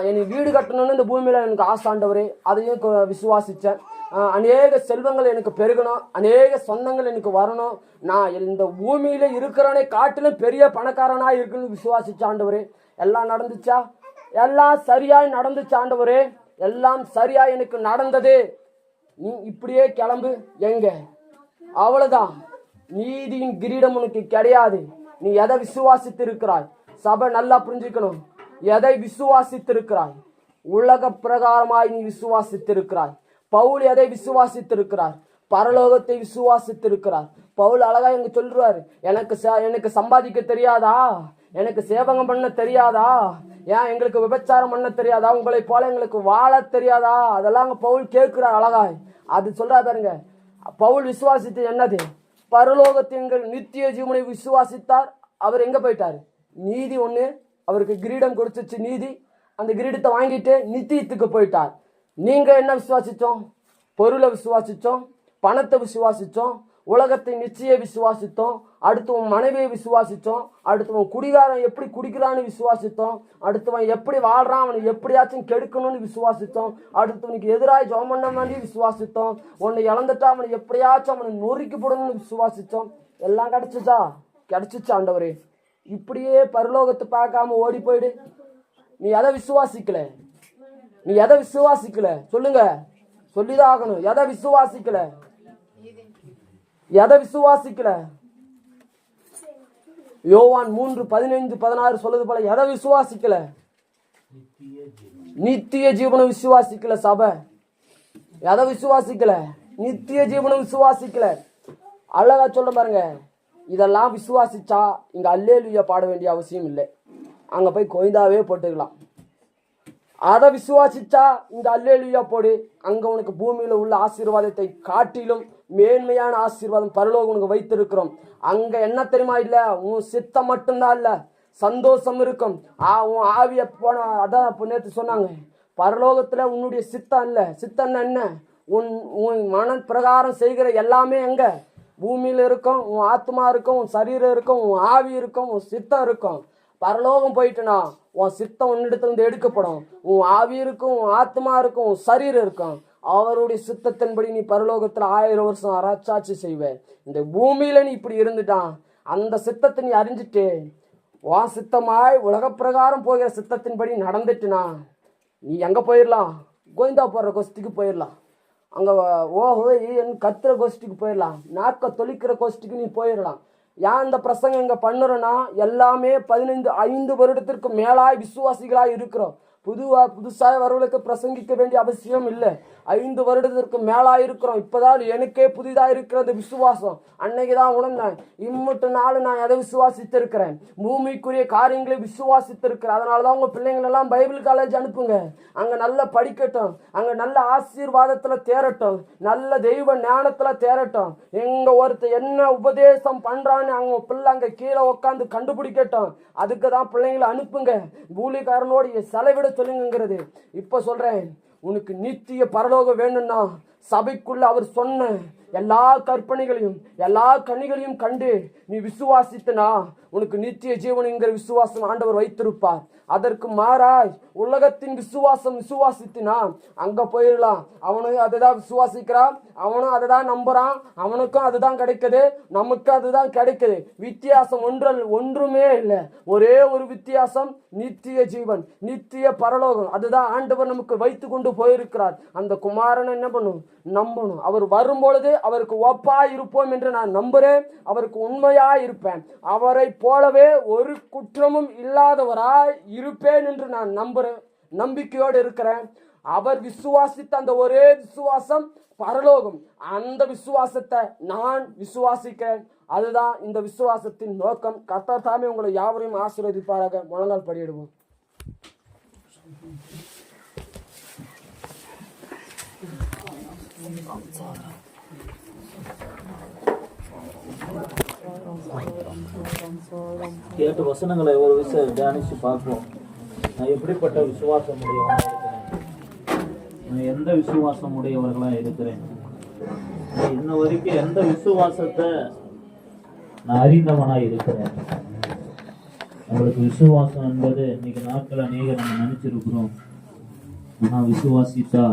Speaker 3: எனக்கு வீடு கட்டணும்னு இந்த பூமியில எனக்கு ஆசை ஆண்டவரே, அதையும் விசுவாசித்தேன். அநேக செல்வங்கள் எனக்கு பெருகணும், அநேக சொந்தங்கள் எனக்கு வரணும், நான் இந்த பூமியில இருக்கிறவனை காட்டிலும் பெரிய பணக்காரனா இருக்குன்னு விசுவாசிச்ச ஆண்டவரே. எல்லாம் நடந்துச்சா? எல்லாம் சரியாய் நடந்துச்சு ஆண்டவரே, எல்லாம் சரியா எனக்கு நடந்தது. நீ இப்படியே கிளம்பு, எங்க அவ்வளவுதான், நீதியின் கிரீடம் உனக்கு கிடையாது. நீ எதை விசுவாசித்து இருக்கிறாய்? சபை நல்லா புரிஞ்சுக்கணும், எதை விசுவாசித்திருக்கிறாய்? உலக பிரகாரமாய் நீ விசுவாசித்திருக்கிறாய். பவுல் எதை விசுவாசித்திருக்கிறார்? பரலோகத்தை விசுவாசித்திருக்கிறார். பவுல் அழகா எங்க சொல்றாரு, எனக்கு சம்பாதிக்க தெரியாதா, எனக்கு சேவகம் பண்ண தெரியாதா, ஏன் எங்களுக்கு விபச்சாரம் பண்ண தெரியாதா, உங்களை போல எங்களுக்கு வாழ தெரியாதா, அதெல்லாம் பவுல் கேட்கிறார் அழகாய். அது சொல்றாருங்க, பவுல் விசுவாசித்து என்னது? பரலோகத்தை எங்கள் நித்திய ஜீவனை விசுவாசித்தார். அவர் எங்க போயிட்டாரு? நீதி ஒண்ணு அவருக்கு கிரீடம் கொடுத்துச்சு, நீதி. அந்த கிரீடத்தை வாங்கிட்டு நித்தியத்துக்கு போயிட்டார். நீங்க என்ன விசுவாசிச்சோம்? பொருளை விசுவாசிச்சோம், பணத்தை விசுவாசிச்சோம், உலகத்தை நிச்சய விசுவாசித்தோம், அடுத்தவன் மனைவியை விசுவாசித்தோம், அடுத்தவன் குடிகாரன் எப்படி குடிக்கிறான்னு விசுவாசித்தோம், அடுத்தவன் எப்படி வாழ்றான் அவனை எப்படியாச்சும் கெடுக்கணும்னு விசுவாசித்தோம், அடுத்தவனுக்கு எதிராக ஜெபம் பண்ண வேண்டிய விசுவாசித்தோம், உன்னை இழந்துட்டா அவனை எப்படியாச்சும் அவனை நொறுக்கி போடணும்னு விசுவாசித்தோம். எல்லாம் கிடைச்சிச்சு ஆண்டவரே. இப்படியே பரலோகத்தை பார்க்காம ஓடி போயிடு. நீ எதை விசுவாசிக்கல? சொல்லுங்க, சொல்லிதான் ஆகணும். எதை விசுவாசிக்கல? யோவான் 3:15-16 சொல்லுது போல, எதை விசுவாசிக்கல? நித்திய ஜீவனை விசுவாசிக்கல. சபை எதை விசுவாசிக்கல? நித்திய ஜீவனை விசுவாசிக்கல. அழகா சொல்ல பாருங்க, இதெல்லாம் விசுவாசிச்சா இங்க அல்லேலூயா பாட வேண்டிய அவசியம் இல்லை, அங்க போய் கோய்ந்தாவே போட்டுக்கலாம். அதை விசுவாசிச்சா இங்க அல்லேலூயா போடு, அங்க உனக்கு பூமியில உள்ள ஆசீர்வாதத்தை காட்டிலும் மேன்மையான ஆசீர்வாதம் பரலோகம் உனக்கு வைத்திருக்கிறோம். அங்க என்ன தெரியுமா? இல்ல உன் சித்தம் மட்டும்தான் இல்ல, சந்தோஷம் இருக்கும். உன் ஆவிய போன அதான் நேற்று சொன்னாங்க, பரலோகத்துல உன்னுடைய சித்தம் இல்ல. சித்தம் என்ன? உன் மன பிரகாரம் செய்கிற எல்லாமே எங்க? பூமியில இருக்கும். உன் ஆத்மா இருக்கும், உன் சரீரம் இருக்கும், உன் ஆவி இருக்கும், உன் சித்தம் இருக்கும். பரலோகம் போயிட்டுனா உன் சித்தம் உன்னிடத்திலிருந்து எடுக்கப்படும். உன் ஆவி இருக்கும், உன் ஆத்மா இருக்கும், உன் சரீரம் இருக்கும். அவருடைய சித்தத்தின்படி நீ பரலோகத்துல 1000 வருஷம் அரசாட்சி செய்வேன். இந்த பூமியில நீ இப்படி இருந்துட்டான், அந்த சித்தத்தை நீ அறிஞ்சிட்டு உன் சித்தமாய் உலக பிரகாரம் போகிற சித்தத்தின்படி நடந்துட்டுனா நீ எங்க போயிடலாம்? கோவிந்தா போடுற கோஷ்டிக்கு போயிடலாம். அங்க கத்துற கோஷ்டிக்கு போயிடலாம், நாக்க தொளிக்கிற கோஷ்டிக்கு நீ போயிடலாம். ஏன் இந்த பிரசங்கம் இங்க பண்ணுறோன்னா, எல்லாமே 5 வருடத்திற்கு மேலாய் விசுவாசிகளாய் இருக்கிறோம். புதுசாக வரவர்களுக்கு பிரசங்கிக்க வேண்டிய அவசியம் இல்லை. 5 வருடத்திற்கு மேலாக இருக்கிறோம். இப்போதான் எனக்கே புதிதாக இருக்கிறது விசுவாசம். அன்னைக்கு தான் உணர்ந்தேன், இம்மட்டு நாள் நான் எதை விசுவாசித்திருக்கிறேன்? பூமிக்குரிய காரியங்களை விசுவாசித்திருக்கிறேன். அதனால தான் உங்கள் பிள்ளைங்களெல்லாம் பைபிள் காலேஜ் அனுப்புங்க, அங்கே நல்லா படிக்கட்டும், அங்கே நல்ல ஆசீர்வாதத்தில் தேரட்டும், நல்ல தெய்வ ஞானத்தில் தேரட்டும். எங்க ஒருத்தர் என்ன உபதேசம் பண்ணுறான்னு அவங்க பிள்ளை அங்கே கீழே உட்காந்து கண்டுபிடிக்கட்டும். அதுக்கு தான் பிள்ளைங்களை அனுப்புங்க, பூலிக்காரனோடைய செலவிட சொல்லுங்கிறது. இப்ப சொல்றேன், உனக்கு நித்திய பரலோகம் வேணும்னா சபைக்குள்ள அவர் சொன்ன எல்லா கற்பனைகளையும் எல்லா கனிகளையும் கண்டு நீ விசுவாசித்தனா உனக்கு நித்திய ஜீவன் என்கிற விசுவாசம் ஆண்டவர் வைத்திருப்பார். அதற்கு மாறாய் உலகத்தின் விசுவாசம் விசுவாசித்தினா அங்க போயிடலாம். அவனும் அதுதான் விசுவாசிக்கிறான், அவனும் அதுதான் நம்புறான், அவனுக்கும் அதுதான் கிடைக்குது, நமக்கும் அதுதான் கிடைக்குது. வித்தியாசம் ஒன்றுமே இல்லை. ஒரே ஒரு வித்தியாசம், நித்திய ஜீவன், நித்திய பரலோகம். அதுதான் ஆண்டவர் நமக்கு வைத்து கொண்டு போயிருக்கிறார். அந்த குமாரனை என்ன பண்ணும்? நம்பணும். அவர் வரும்பொழுது அவருக்கு ஒப்பா இருப்போம் என்று நான் நம்புறேன். அவருக்கு உண்மையா இருப்பேன். அவரை போலவே ஒரு குற்றமும் இல்லாதவராய் இருப்பேன் என்று நான் நம்புறேன், நம்பிக்கையோடு இருக்கிறேன். அவர் விசுவாசித்த அந்த ஒரே விசுவாசம் பரலோகம். அந்த விசுவாசத்தை நான் விசுவாசிக்கிறேன். அதுதான் இந்த விசுவாசத்தின் நோக்கம். கர்த்தர் தாமே உங்களை யாவரையும் ஆசீர்வதிப்பாராக. முழங்கால் படியிடுவோம்.
Speaker 5: கேட்டு வசனங்களை ஒரு விஷயம் தியானிச்சு பார்ப்போம். நான் எப்படிப்பட்ட விசுவாசம் உடையவனா இருக்கிறேன், நான் எந்த விசுவாசம் உடையவர்களா இருக்கிறேன், இன்ன வரைக்கும் எந்த விசுவாசத்தை நான் அறிந்தவனா இருக்கிறேன். நம்மளுக்கு விசுவாசம் என்பது இன்னைக்கு நாட்கள் அநேக நம்ம நினைச்சிருக்கிறோம். நான் விசுவாசித்தா